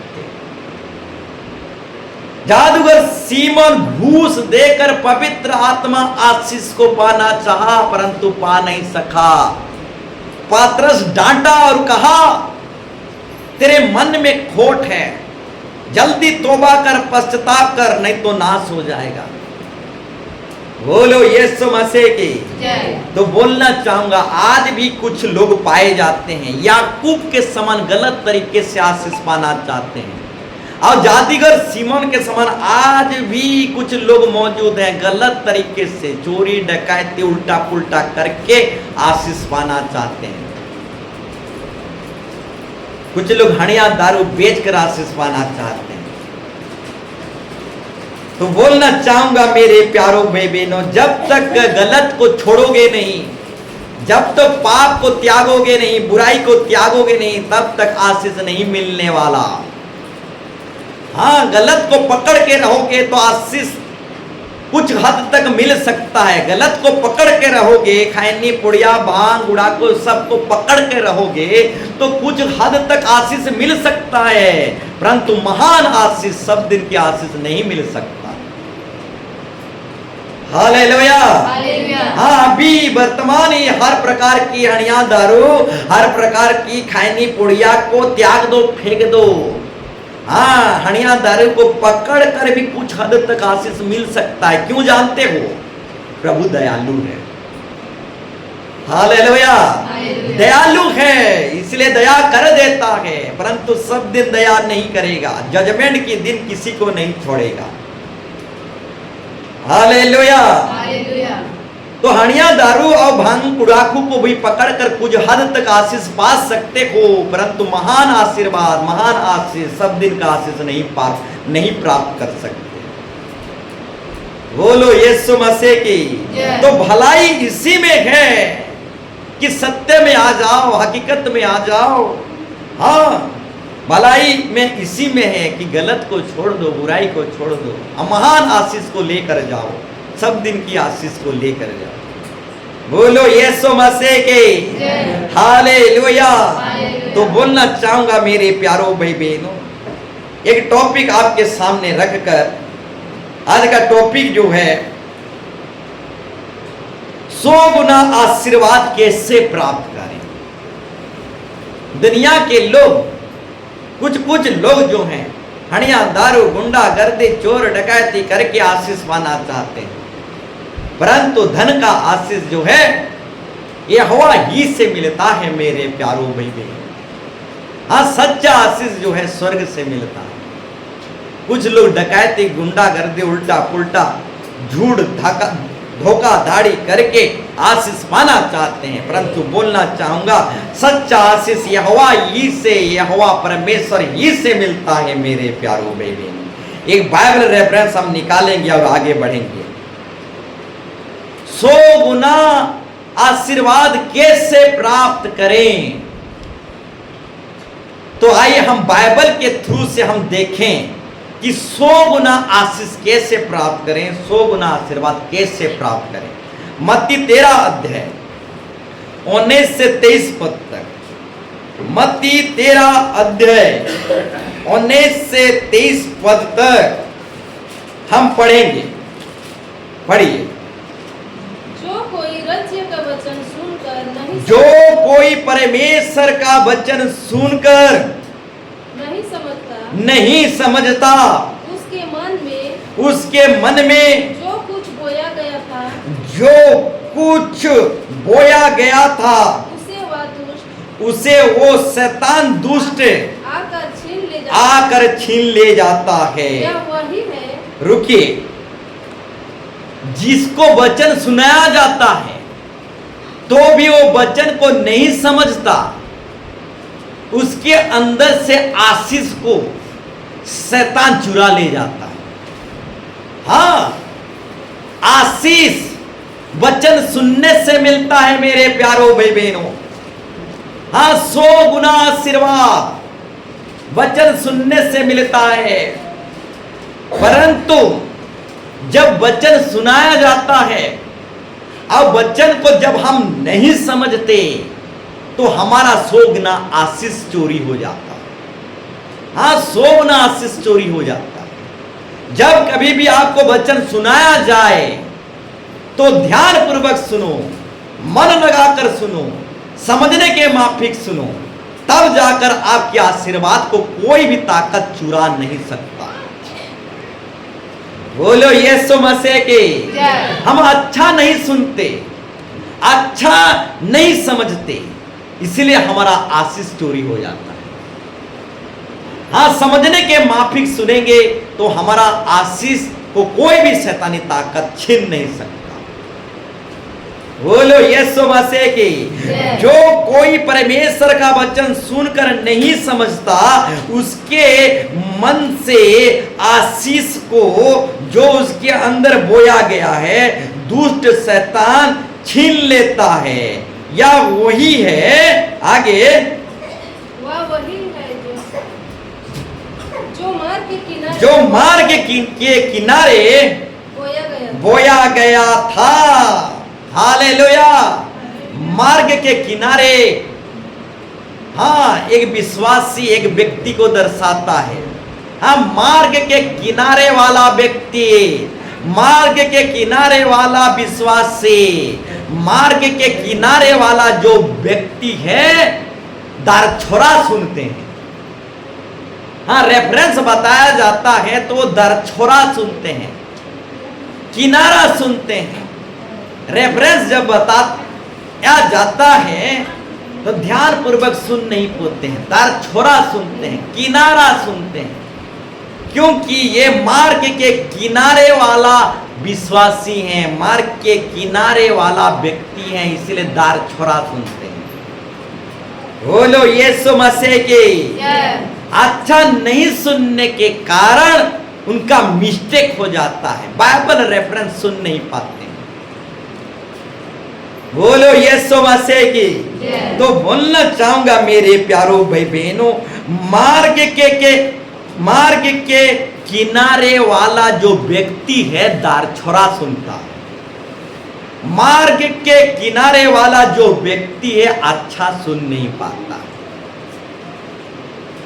जादूगर सीमोन घूस देकर पवित्र आत्मा आशीष को पाना चाहा, परंतु पा नहीं सका। पतरस डांटा और कहा तेरे मन में खोट है, जल्दी तौबा कर, पश्चाताप कर, नहीं तो नाश हो जाएगा। बोलो यीशु मसीह की। तो बोलना चाहूंगा आज भी कुछ लोग पाए जाते हैं याकूब के समान गलत तरीके से आशीष पाना चाहते हैं, और जादूगर सीमोन के समान आज भी कुछ लोग मौजूद हैं गलत तरीके से चोरी डकैती उल्टा पुल्टा करके आशीष पाना चाहते हैं। कुछ लोग हड़िया दारू बेचकर आशीष पाना चाहते हैं। तो बोलना चाहूंगा मेरे प्यारों भाई बहनों, जब तक गलत को छोड़ोगे नहीं, जब तक पाप को त्यागोगे नहीं, बुराई को त्यागोगे नहीं, तब तक आशीष नहीं मिलने वाला। हाँ गलत को पकड़ के रहोगे तो आशीष कुछ हद तक मिल सकता है। गलत को पकड़ के रहोगे, खैनी पुड़िया भांग गुड़ाको सबको पकड़ के रहोगे तो कुछ हद तक आशीष मिल सकता है, परंतु महान आशीष, सब दिन की आशीष नहीं मिल सकता। हालेलुया। हाँ अभी वर्तमान ही हर प्रकार की हड़िया दारू, हर प्रकार की खैनी पुड़िया को त्याग दो, फेंक दो। हाँ हड़िया दारू को पकड़ कर भी कुछ हद तक आशीष मिल सकता है। क्यों जानते हो? प्रभु दयालु है। हालेलुया। दयालु है इसलिए दया कर देता है, परंतु सब दिन दया नहीं करेगा। जजमेंट के दिन किसी को नहीं छोड़ेगा। हालेलुया। तो हड़िया दारू और भांग कुड़ाकू को भी पकड़कर कुछ हद तक आशीष पा सकते हो, परंतु महान आशीर्वाद, महान आशीष, सब दिन का आशीष नहीं प्राप्त कर सकते। बोलो यीशु मसीह की। तो भलाई इसी में है कि सत्य में आ जाओ, हकीकत में आ जाओ। हाँ भलाई में इसी में है कि गलत को छोड़ दो, बुराई को छोड़ दो, महान आशीष को लेकर जाओ, सब दिन की आशीष को लेकर जाओ। बोलो यीशु मसीह के हालेलुया। तो बोलना चाहूंगा मेरे प्यारो भाई बहनों, एक टॉपिक आपके सामने रखकर, आज का टॉपिक जो है 100 गुना आशीर्वाद कैसे प्राप्त करें। दुनिया के लोग, कुछ लोग जो हैं हड़िया, दारू, गुंडा गर्दी, चोर डकैती करके आशीष पाना चाहते हैं, परंतु धन का आशीष जो है ये हवा ही से मिलता है मेरे प्यारो भाई बहन। हाँ, सच्चा आशीष जो है स्वर्ग से मिलता है। कुछ लोग डकैती, गुंडा गर्दी, उल्टा पुल्टा, झूठ, धोखाधड़ी करके आशीष पाना चाहते हैं, परंतु बोलना चाहूंगा सच्चा आशीष यहोवा ही से, यहोवा परमेश्वर ही से मिलता है मेरे प्यारो भाई बहन। एक बाइबल रेफरेंस हम निकालेंगे और आगे बढ़ेंगे। 100 गुना आशीर्वाद कैसे प्राप्त करें, तो आइए हम बाइबल के थ्रू से हम देखें कि 100 गुना आशीष कैसे प्राप्त करें, 100 गुना आशीर्वाद कैसे प्राप्त करें। मत्ती 13 अध्याय 19 से 23 पद तक, मत्ती 13 अध्याय 19 से 23 पद तक हम पढ़ेंगे। पढ़िए। जो कोई राज्य का वचन सुनकर नहीं, जो कोई परमेश्वर का वचन सुनकर नहीं समझता, उसके मन में जो कुछ बोया गया था, उसे वो शैतान दुष्ट आकर छीन ले जाता है। यह वही है, रुकिए, जिसको वचन सुनाया जाता है तो भी वो वचन को नहीं समझता, उसके अंदर से आशीष को शैतान चुरा ले जाता है। हाँ, आशीष वचन सुनने से मिलता है मेरे प्यारो भाई बहनों। हाँ, 100 गुना आशीर्वाद वचन सुनने से मिलता है, परंतु जब वचन सुनाया जाता है, अब वचन को जब हम नहीं समझते तो हमारा 100 गुना आशीष चोरी हो जाता है। हाँ, 100 गुना आशीष चोरी हो जाता है। जब कभी भी आपको वचन सुनाया जाए तो ध्यान पूर्वक सुनो, मन लगाकर सुनो, समझने के माफिक सुनो, तब जाकर आपके आशीर्वाद को कोई भी ताकत चुरा नहीं सकता। बोलो यीशु मसीह के। हम अच्छा नहीं सुनते, अच्छा नहीं समझते, इसलिए हमारा आशीष चोरी हो जाता है। हाँ, समझने के माफिक सुनेंगे तो हमारा आशीष को कोई भी शैतानी ताकत छीन नहीं सकता। बोलो यीशु मसीह की। जो कोई परमेश्वर का वचन सुनकर नहीं समझता, उसके मन से आशीष को जो उसके अंदर बोया गया है दुष्ट शैतान छीन लेता है। या वही है, आगे, वह वही है जो मार्ग के किनारे बोया गया था। हालेलुया। मार्ग के किनारे, हाँ, एक विश्वासी एक व्यक्ति को दर्शाता है। हाँ, मार्ग के किनारे वाला व्यक्ति, मार्ग के किनारे वाला विश्वासी, मार्ग के किनारे वाला जो व्यक्ति है, दरछोरा सुनते हैं। हाँ, रेफरेंस बताया जाता है तो वो दरछोरा सुनते हैं, किनारा सुनते हैं। रेफरेंस जब बताया जाता है तो ध्यान पूर्वक सुन नहीं पाते हैं, दरछोरा सुनते हैं, किनारा सुनते हैं, क्योंकि ये मार्ग के किनारे वाला विश्वासी हैं, मार्ग के किनारे वाला व्यक्ति हैं, इसीलिए दरछोरा सुनते हैं। बोलो यीशु मसीह की। अच्छा नहीं सुनने के कारण उनका मिस्टेक हो जाता है, बाइबल रेफरेंस सुन नहीं पाते। बोलो यीशु मसीह की। तो बोलना चाहूंगा मेरे प्यारो भाई बहनों, मार्ग के किनारे वाला जो व्यक्ति है दरछोरा सुनता है। मार्ग के किनारे वाला जो व्यक्ति है अच्छा सुन नहीं पाता।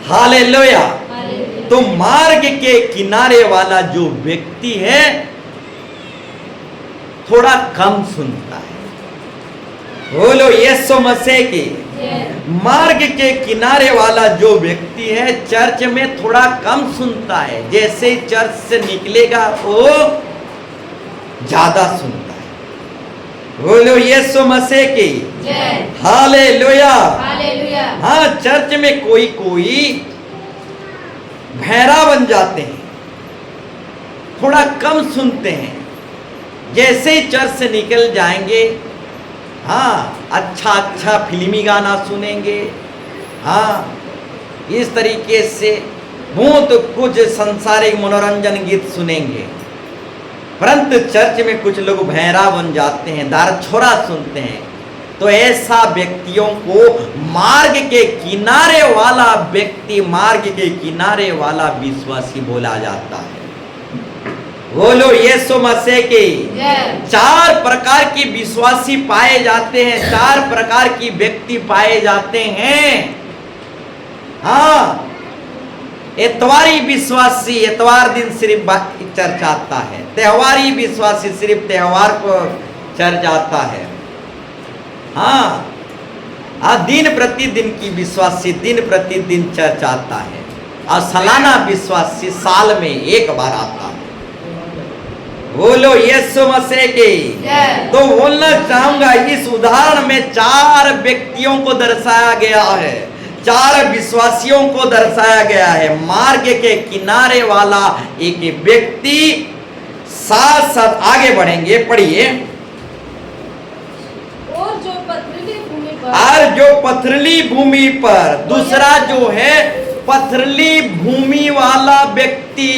हालेलुया। हालेलुया। तो मार्ग के किनारे वाला जो व्यक्ति है थोड़ा कम सुनता है। बोलो यीशु मसीह की। मार्ग के किनारे वाला जो व्यक्ति है चर्च में थोड़ा कम सुनता है, जैसे ही चर्च से निकलेगा वो ज्यादा सुनता है। बोलो यीशु मसीह की। हालेलुया। हालेलुया। हाँ, चर्च में कोई कोई भैरा बन जाते हैं, थोड़ा कम सुनते हैं, जैसे ही चर्च से निकल जाएंगे हाँ अच्छा फिल्मी गाना सुनेंगे, हाँ इस तरीके से बहुत कुछ सांसारिक मनोरंजन गीत सुनेंगे। परंतु चर्च में कुछ लोग भैरा बन जाते हैं, दार छोरा सुनते हैं। तो ऐसा व्यक्तियों को मार्ग के किनारे वाला व्यक्ति, मार्ग के किनारे वाला विश्वासी बोला जाता है। बोलो यीशु मसीह की। 4 प्रकार की विश्वासी पाए जाते हैं, 4 प्रकार की व्यक्ति पाए जाते हैं। हाँ, इतवारी विश्वासी इतवार दिन सिर्फ चर्च आता है, त्योहारी विश्वासी सिर्फ त्योहार को चर्च आता है। हाँ, दिन प्रतिदिन की विश्वासी दिन प्रतिदिन चर्च आता है, और सालाना विश्वासी साल में एक बार आता है। बोलो यीशु मसीह की। तो बोलना चाहूंगा इस उदाहरण में 4 व्यक्तियों को दर्शाया गया है, 4 विश्वासियों को दर्शाया गया है। मार्ग के किनारे वाला एक व्यक्ति, साथ साथ आगे बढ़ेंगे, पढ़िए। और जो पथरीली भूमि पर, और जो पथरीली भूमि पर, दूसरा जो है पथरीली भूमि वाला व्यक्ति,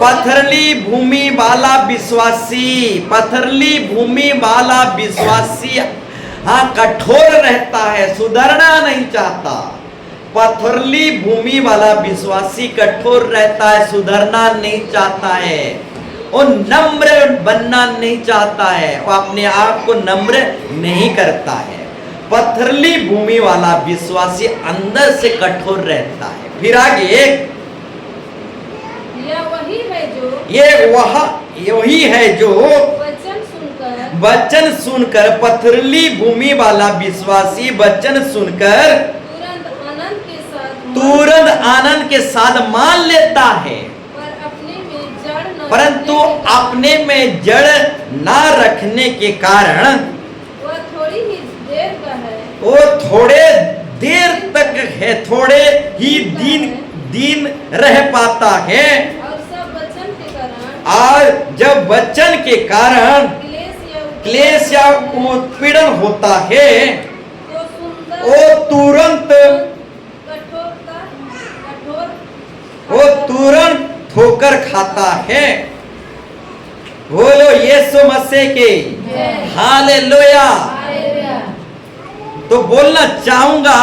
पथरीली भूमि वाला विश्वासी, पथरीली भूमि वाला विश्वासी हाँ कठोर रहता है, सुधरना नहीं चाहता। पथरीली भूमि वाला विश्वासी कठोर रहता है, सुधरना नहीं चाहता है, वो नम्र बनना नहीं चाहता है, वो अपने आप को नम्र नहीं करता है। पथरीली भूमि वाला विश्वासी अंदर से कठोर रहता है। फिर आगे वही है जो वचन सुनकर पथरीली भूमि वाला विश्वासी वचन सुनकर तुरंत आनंद के साथ मान लेता है, परंतु अपने में जड़ ना रखने के कारण वो थोड़े देर तक है, थोड़े ही दिन रह पाता है, और जब वचन के कारण क्लेश या उत्पीड़न होता है वो तुरंत ठोकर खाता है। बोलो यीशु मसीह के। हालेलुया। तो बोलना चाहूंगा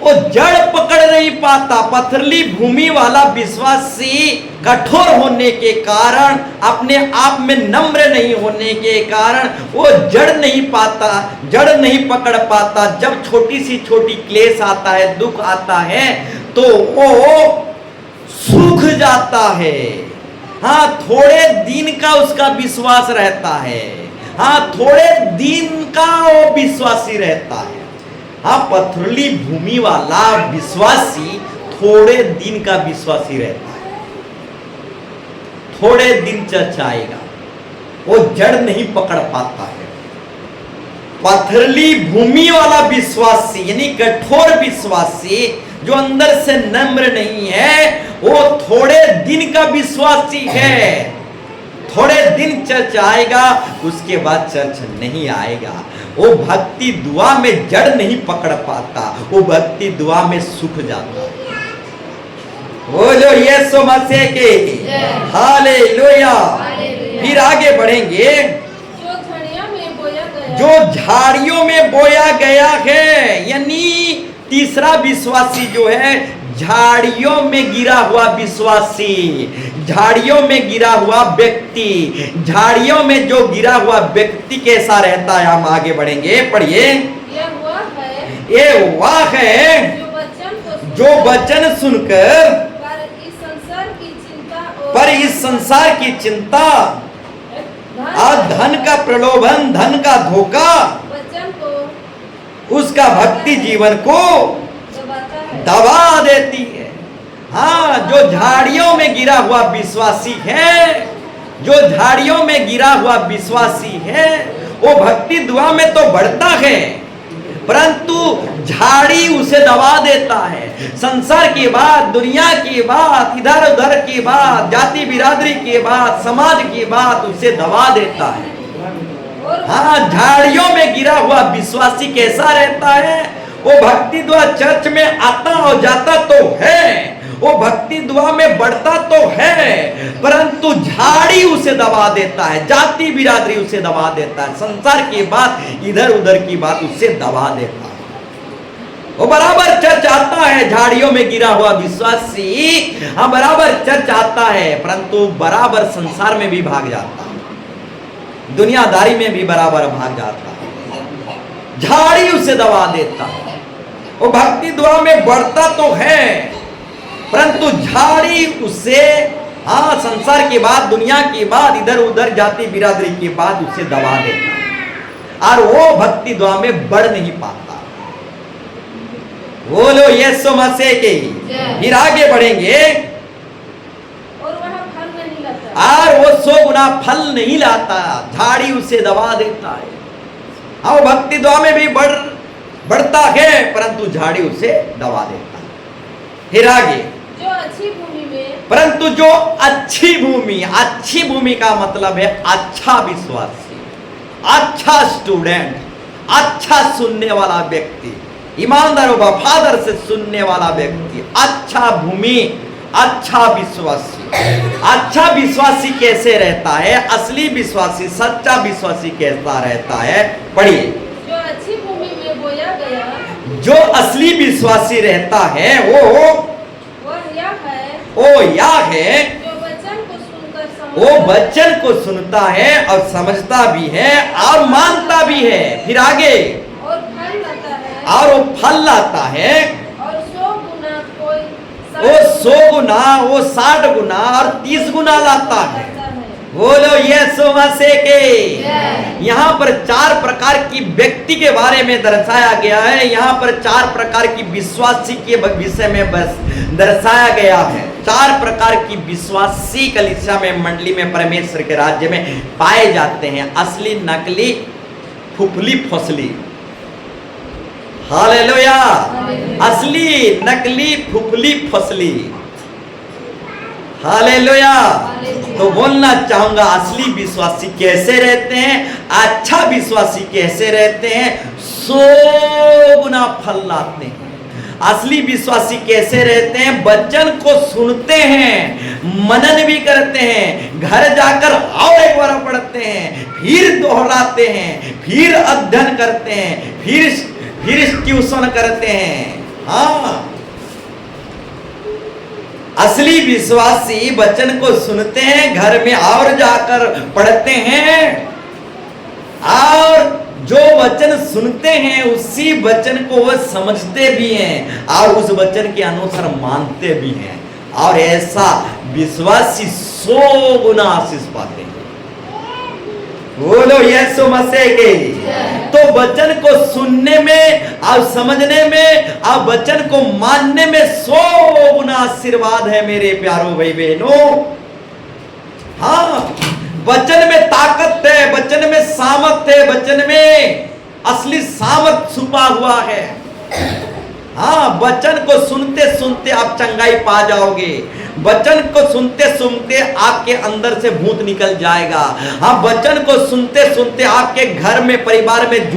वो जड़ पकड़ नहीं पाता। पथरीली भूमि वाला विश्वासी कठोर होने के कारण, अपने आप में नम्र नहीं होने के कारण वो जड़ नहीं पाता, जड़ नहीं पकड़ पाता। जब छोटी सी छोटी क्लेश आता है, दुख आता है, तो वो सूख जाता है। हाँ, थोड़े दिन का उसका विश्वास रहता है, हाँ थोड़े दिन का वो विश्वासी रहता है। हाँ, पथरीली भूमि वाला विश्वासी थोड़े दिन का विश्वासी रहता है, थोड़े दिन चर्च आएगा, वो जड़ नहीं पकड़ पाता है। पथरीली भूमि वाला विश्वासी यानी कठोर विश्वासी जो अंदर से नम्र नहीं है, वो थोड़े दिन का विश्वासी है। थोड़े दिन चर्च आएगा, उसके बाद चर्च नहीं आएगा। वो भक्ति दुआ में जड़ नहीं पकड़ पाता, वो भक्ति दुआ में सूख जाता है। बोलो यीशु मसीह के। हालेलुया। फिर आगे बढ़ेंगे। जो झाड़ियों में बोया गया है, यानी तीसरा विश्वासी जो है झाड़ियों में गिरा हुआ विश्वासी, झाड़ियों में गिरा हुआ व्यक्ति, झाड़ियों में जो गिरा हुआ व्यक्ति कैसा रहता है, हम आगे बढ़ेंगे, पढ़िए। ये वह है जो वचन सुनकर पर इस संसार की चिंता और धन का प्रलोभन, धन का धोखा उसका भक्ति जीवन को दबा देती है। हाँ, जो झाड़ियों में गिरा हुआ विश्वासी है, जो झाड़ियों में गिरा हुआ विश्वासी है, वो भक्ति दुआ में तो बढ़ता है, परंतु झाड़ी उसे दबा देता है। संसार की बात, दुनिया की बात, इधर उधर की बात, जाति बिरादरी की बात, समाज की बात उसे दबा देता है। हाँ, झाड़ियों में गिरा हुआ विश्वासी कैसा रहता है? वो भक्ति दुआ चर्च में आता और जाता तो है, वो भक्ति दुआ में बढ़ता तो है, परंतु झाड़ी उसे दबा देता है, जाति बिरादरी उसे दबा देता है, संसार की बात, इधर उधर की बात उसे दबा देता है। वो बराबर चर्च आता है, झाड़ियों में गिरा हुआ विश्वासी, हाँ बराबर चर्च आता है, परंतु बराबर संसार में भी भाग जाता है, दुनियादारी में भी बराबर भाग जाता है, झाड़ी उसे दबा देता है। वो भक्ति दुआ में बढ़ता तो है, परंतु झाड़ी उसे, हाँ संसार की बात, दुनिया की बात, इधर उधर जाति बिरादरी की बात उसे दबा देता है और वो भक्ति दुआ में बढ़ नहीं पाता। बोलो यीशु मसीह की। फिर आगे बढ़ेंगे, और वह फल नहीं लाता, और वो 100 गुना फल नहीं लाता, झाड़ी उसे दबा देता है। हाँ, वो भक्ति दुआ में भी बढ़ता है, परंतु झाड़ी उसे दबा देता है। फिर आगे, जो अच्छी भूमि में, परंतु जो अच्छी भूमि, अच्छी भूमि का मतलब है अच्छा विश्वासी, अच्छा स्टूडेंट, अच्छा सुनने वाला व्यक्ति, ईमानदार और वफादार से सुनने वाला व्यक्ति, अच्छा भूमि, अच्छा विश्वासी। अच्छा विश्वासी कैसे रहता है? असली विश्वासी, सच्चा विश्वासी कैसा रहता है? पढ़िए। जो अच्छी भूमि में बोया गया, जो असली विश्वासी रहता है वो यह है जो वचन को सुनकर वो वचन को सुनता है और समझता भी है और मानता भी है। फिर आगे, और फल लाता है, और वो फल लाता है, और 100 गुना, कोई वो 100 गुना, वो 60 गुना और 30 गुना लाता है। बोलो यीशु मसीह के। यहाँ पर 4 प्रकार की व्यक्ति के बारे में दर्शाया गया है, यहाँ पर 4 प्रकार की विश्वासी के विषय में बस दर्शाया गया है। 4 प्रकार की विश्वासी कलीसिया में, मंडली में, परमेश्वर के राज्य में पाए जाते हैं। असली, नकली, फुफली, फसली। हालेलुया। असली, नकली, फुफली, फसली। हालेलुया। तो बोलना चाहूंगा, असली विश्वासी कैसे रहते हैं, अच्छा विश्वासी कैसे रहते हैं? 100 गुना फल लाते हैं। असली विश्वासी कैसे रहते हैं? वचन को सुनते हैं, मनन भी करते हैं, घर जाकर और एक बार पढ़ते हैं, फिर दोहराते हैं, फिर अध्ययन करते हैं, फिर ट्यूशन करते हैं। हाँ, असली विश्वासी वचन को सुनते हैं, घर में और जाकर पढ़ते हैं, और जो वचन सुनते हैं उसी वचन को वो समझते भी हैं और उस वचन के अनुसार मानते भी हैं, और ऐसा विश्वासी 100 गुना आशीष पाते हैं। बोलो यीशु मसीह के। तो वचन को सुनने में और समझने में और वचन को मानने में 100 गुना आशीर्वाद है मेरे प्यारों भाई बहनों। हाँ, वचन में ताकत है, वचन में सामर्थ है, वचन में असली सामर्थ छुपा हुआ है। हाँ, वचन को सुनते सुनते आप चंगाई पा जाओगे, वचन को सुनते सुनते आपके अंदर से भूत निकल जाएगा। हाँ, वचन को सुनते सुनते आपके घर में, परिवार में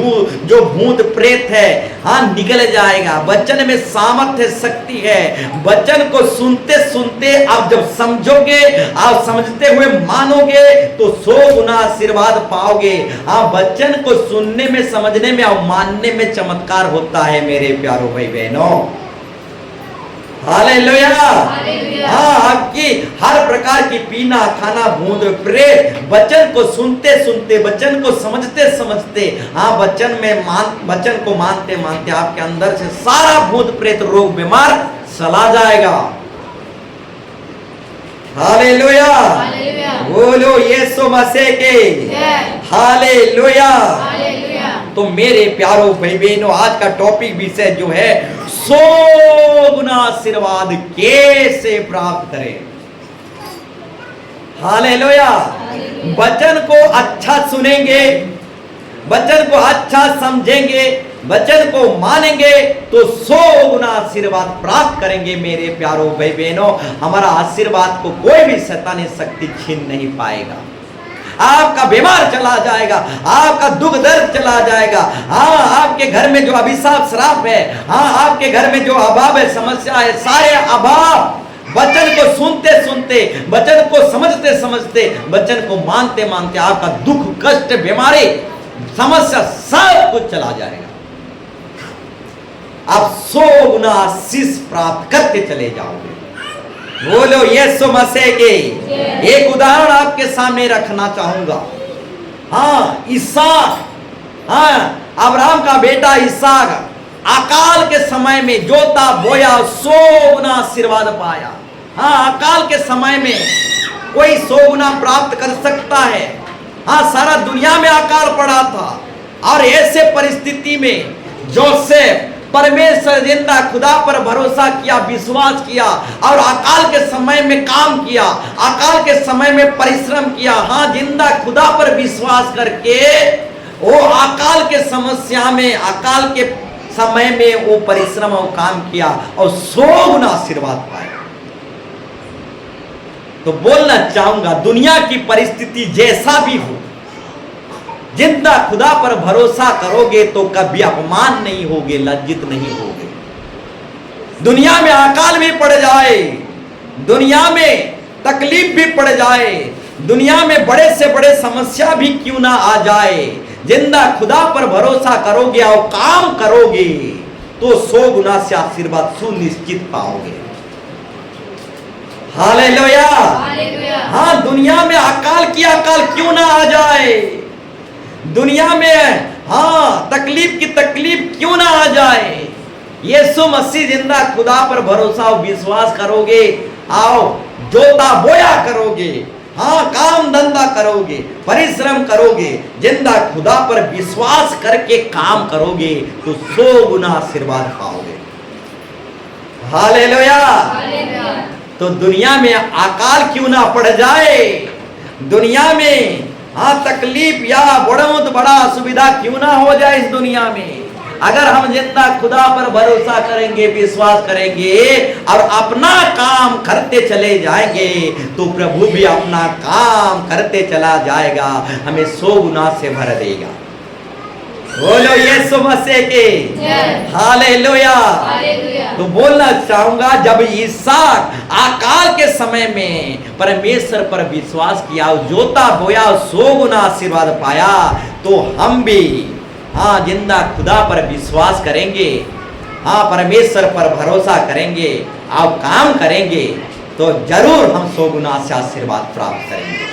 जो भूत प्रेत है, हाँ निकल जाएगा। वचन में सामर्थ्य, शक्ति है। वचन को सुनते सुनते आप जब समझोगे, आप समझते हुए मानोगे तो 100 गुना आशीर्वाद पाओगे। हाँ, वचन को सुनने में, समझने में और मानने में चमत्कार होता है मेरे प्यारों भाई बहनों। हालेलुया। हालेलुया। हाँ, आपकी हर प्रकार की पीना खाना भूत प्रेत वचन को सुनते सुनते वचन को समझते समझते, हाँ वचन को मानते मानते आपके अंदर से सारा भूत प्रेत रोग बीमार चला जाएगा। हालेलुया। हालेलुया। बोलो यीशु मसीह के जय। हालेलुया। हालेलुया। तो मेरे प्यारो भाई बहनों, आज का टॉपिक विषय जो है 100 गुना आशीर्वाद कैसे प्राप्त करें। हालेलुया। वचन को अच्छा सुनेंगे, वचन को अच्छा समझेंगे, वचन को मानेंगे तो 100 गुना आशीर्वाद प्राप्त करेंगे। मेरे प्यारो भाई बहनों, हमारा आशीर्वाद को कोई भी शैतानी शक्ति छीन नहीं पाएगा। आपका बीमार चला जाएगा, आपका दुख दर्द चला जाएगा। हाँ, आपके घर में जो अभिशाप श्राप है, हाँ आपके घर में जो अभाव है समस्या है, सारे अभाव वचन को सुनते सुनते, वचन को समझते समझते, वचन को मानते मानते आपका दुख कष्ट बीमारी समस्या सब कुछ चला जाएगा। आप 100 गुना आशीष प्राप्त करके चले जाओगे। बोलो यीशु मसीह के। एक उदाहरण आपके सामने रखना चाहूंगा। हाँ, इसहाक, हाँ अब्राहम का बेटा इसहाक अकाल के समय में जोता बोया 100 गुना आशीर्वाद पाया। हाँ, अकाल के समय में कोई 100 गुना प्राप्त कर सकता है। हाँ, सारा दुनिया में अकाल पड़ा था और ऐसे परिस्थिति में जोसेफ परमेश्वर जिंदा खुदा पर भरोसा किया, विश्वास किया और अकाल के समय में काम किया, अकाल के समय में परिश्रम किया। हाँ, जिंदा खुदा पर विश्वास करके वो अकाल के समस्या में, अकाल के समय में वो परिश्रम और काम किया और 100 गुना आशीर्वाद पाया। तो बोलना चाहूंगा, दुनिया की परिस्थिति जैसा भी हो, जिंदा खुदा पर भरोसा करोगे तो कभी अपमान नहीं होगे, लज्जित नहीं होगे। दुनिया में अकाल भी पड़ जाए, दुनिया में तकलीफ भी पड़ जाए, दुनिया में बड़े से बड़े समस्या भी क्यों ना आ जाए, जिंदा खुदा पर भरोसा करोगे और काम करोगे तो 100 गुना से आशीर्वाद सुनिश्चित पाओगे। हालेलुया। हालेलुया। हाँ, दुनिया में अकाल की अकाल क्यों ना आ जाए, दुनिया में हाँ तकलीफ की तकलीफ क्यों ना आ जाए, यीशु मसीह जिंदा खुदा पर भरोसा और विश्वास करोगे, आओ जोता बोया करोगे, हाँ काम धंधा करोगे, परिश्रम करोगे, जिंदा खुदा पर विश्वास करके काम करोगे तो 100 गुना आशीर्वाद पाओगे। हालेलुया। हालेलुया। तो दुनिया में अकाल क्यों ना पड़ जाए, दुनिया में हाँ तकलीफ या बहुत बड़ा असुविधा क्यों ना हो जाए इस दुनिया में, अगर हम जिंदा खुदा पर भरोसा करेंगे, विश्वास करेंगे और अपना काम करते चले जाएंगे तो प्रभु भी अपना काम करते चला जाएगा, हमें 100 गुना से भर देगा। बोलो यीशु मसीह के जय। हालेलुया। हालेलुया। तो बोलना चाहूंगा, जब इसहाक अकाल के समय में परमेश्वर पर विश्वास किया, जोता बोया, 100 गुना आशीर्वाद पाया, तो हम भी हाँ जिंदा खुदा पर विश्वास करेंगे, हाँ परमेश्वर पर भरोसा करेंगे और काम करेंगे तो जरूर हम 100 गुना से आशीर्वाद प्राप्त करेंगे।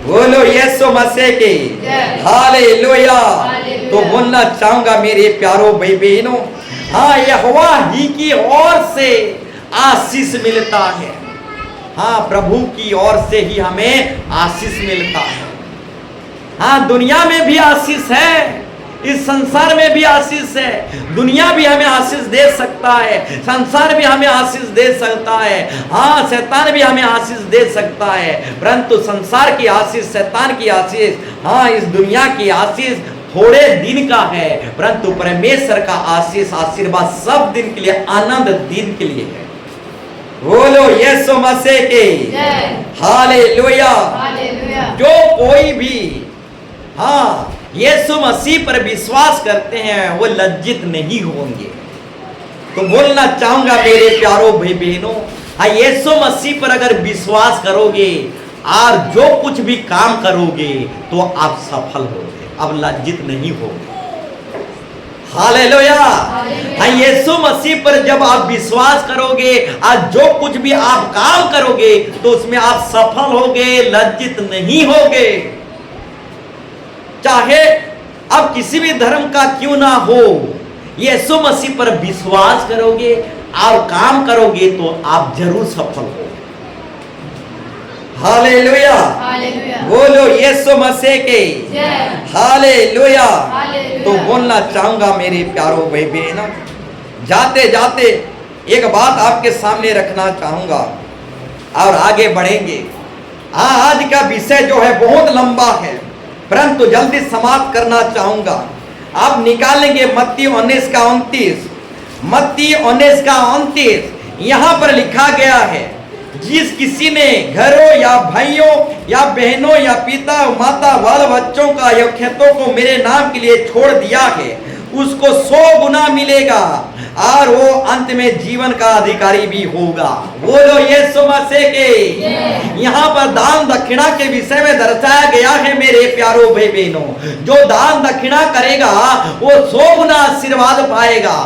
बोलो यीशु मसीह के जय। हालेलुया। हालेलुया। तो बोलना चाहूंगा मेरे प्यारो भाई बहनों, हाँ यहोवा ही की ओर से आशीष मिलता है। हाँ, प्रभु की ओर से ही हमें आशीष मिलता है। हाँ, दुनिया में भी आशीष है, इस संसार में भी आशीष है, दुनिया भी हमें आशीष दे सकता है, संसार भी हमें आशीष दे सकता है, हाँ शैतान भी हमें आशीष दे सकता है, परंतु संसार की आशीष, शैतान की आशीष, हाँ इस दुनिया की आशीष थोड़े दिन का है, परंतु परमेश्वर का आशीष आशीर्वाद सब दिन के लिए, आनंद दिन के लिए है। बोलो यीशु मसीह के जय। हालेलुया। हालेलुया। जो कोई भी हाँ यीशु मसीह पर विश्वास करते हैं वो लज्जित नहीं होंगे। तो बोलना चाहूंगा मेरे प्यारो भाई बहनों, हाँ यीशु मसीह पर अगर विश्वास करोगे और जो कुछ भी काम करोगे तो आप सफल होगे, अब लज्जित नहीं होगे। हालेलुया। हालेलुया। हाँ, यीशु मसीह पर जब आप विश्वास करोगे, आज जो कुछ भी आप काम करोगे तो उसमें आप सफल होगे, लज्जित नहीं होगे। चाहे अब किसी भी धर्म का क्यों ना हो, यीशु मसीह पर विश्वास करोगे और काम करोगे तो आप जरूर सफल हो। हालेलुया। हालेलुया। बोलो यीशु मसीह के जय। हालेलुया। हालेलुया। तो बोलना चाहूंगा मेरे प्यारों भाई बहनों, जाते जाते एक बात आपके सामने रखना चाहूंगा और आगे बढ़ेंगे। आज का विषय जो है बहुत लंबा है, परंतु जल्दी समाप्त करना चाहूंगा। आप निकालेंगे मत्ती 19:29, मत्ती 19:29। यहां पर लिखा गया है, जिस किसी ने घरों या भाइयों या बहनों या पिता माता बाल बच्चों का या खेतों को मेरे नाम के लिए छोड़ दिया है, उसको 100 गुना मिलेगा और वो अंत में जीवन का अधिकारी भी होगा। बोलो यीशु मसीह के। यहाँ पर दान दक्षिणा के विषय में दर्शाया गया है मेरे प्यारों भाई बहनों, जो दान दक्षिणा करेगा वो 100 गुना आशीर्वाद पाएगा।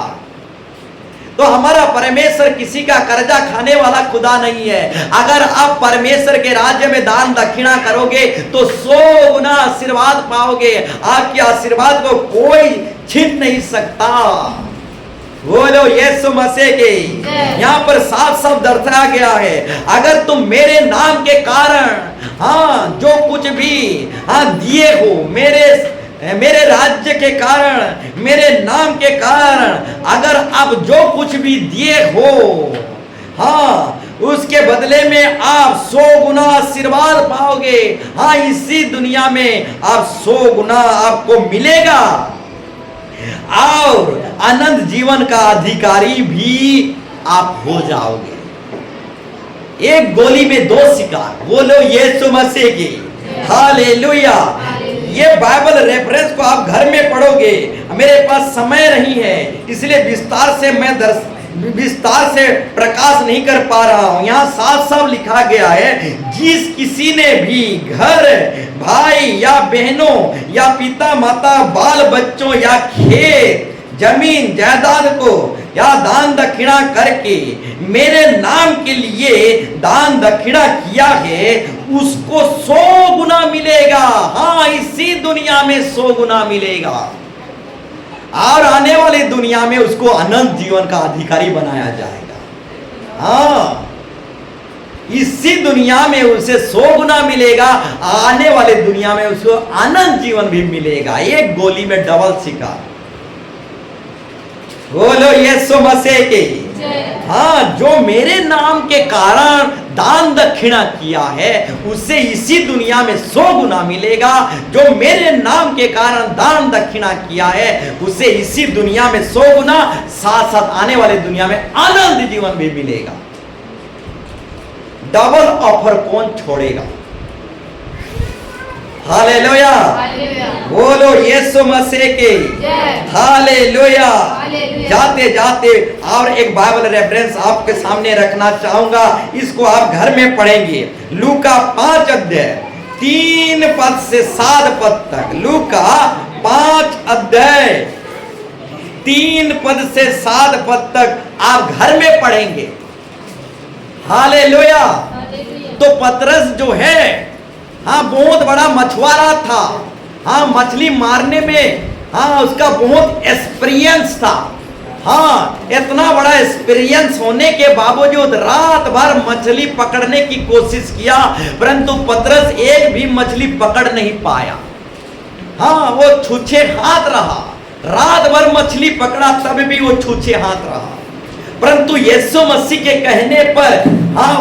तो हमारा परमेश्वर किसी का कर्जा खाने वाला खुदा नहीं है। अगर आप परमेश्वर के राज्य में दान दक्षिणा करोगे तो 100 गुना आशीर्वाद पाओगे। आपके आशीर्वाद को कोई छीन नहीं सकता। बोलो यीशु मसीह के। यहाँ पर साफ साफ दर्शाया गया है, अगर तुम मेरे नाम के कारण जो कुछ भी दिए हो, मेरे राज्य के कारण, मेरे नाम के कारण अगर आप जो कुछ भी दिए हो, उसके बदले में आप 100 गुना आशीर्वाद पाओगे। इसी दुनिया में आप 100 गुना आपको मिलेगा और अनंत जीवन का अधिकारी भी आप हो जाओगे। एक गोली में 2 शिकार। बोलो यीशु मसीह की। हालेलुया। ये बाइबल रेफरेंस को आप घर में पढ़ोगे। मेरे पास समय नहीं है, इसलिए विस्तार से प्रकाश नहीं कर पा रहा हूं। यहाँ साफ साफ लिखा गया है, जिस किसी ने भी घर, भाई या बहनों या पिता माता बाल बच्चों या खेत जमीन जायदाद को या दान दक्षिणा करके मेरे नाम के लिए दान दक्षिणा किया है, उसको 100 गुना मिलेगा। इसी दुनिया में 100 गुना मिलेगा और आने वाली दुनिया में उसको अनंत जीवन का अधिकारी बनाया जाएगा। इसी दुनिया में उसे 100 गुना मिलेगा, आने वाले दुनिया में उसको अनंत जीवन भी मिलेगा। एक गोली में डबल शिकार। बोलो यीशु मसीह के। जो मेरे नाम के कारण दान दक्षिणा किया है, उसे इसी दुनिया में 100 गुना मिलेगा। जो मेरे नाम के कारण दान दक्षिणा किया है, उसे इसी दुनिया में 100 गुना, साथ साथ आने वाले दुनिया में अनंत जीवन भी मिलेगा। डबल ऑफर कौन छोड़ेगा? हालेलुया। बोलो यीशु मसीह के। हालेलुया। जाते जाते और एक बाइबल रेफरेंस आपके सामने रखना चाहूंगा, इसको आप घर में पढ़ेंगे। लूका 5 अध्याय 3 पद से 7 पद तक। लूका 5 अध्याय 3 पद से 7 पद तक आप घर में पढ़ेंगे। हालेलुया। तो पतरस जो है बहुत बड़ा मछुआरा था। मछली मारने में उसका बहुत एक्सपीरियंस था। इतना बड़ा एक्सपीरियंस होने के बावजूद रात भर मछली पकड़ने की कोशिश किया, परंतु पतरस एक भी मछली पकड़ नहीं पाया। वो छूछे हाथ रहा। रात भर मछली पकड़ा तब भी वो छूछे हाथ रहा। परंतु यीशु मसीह के कहने पर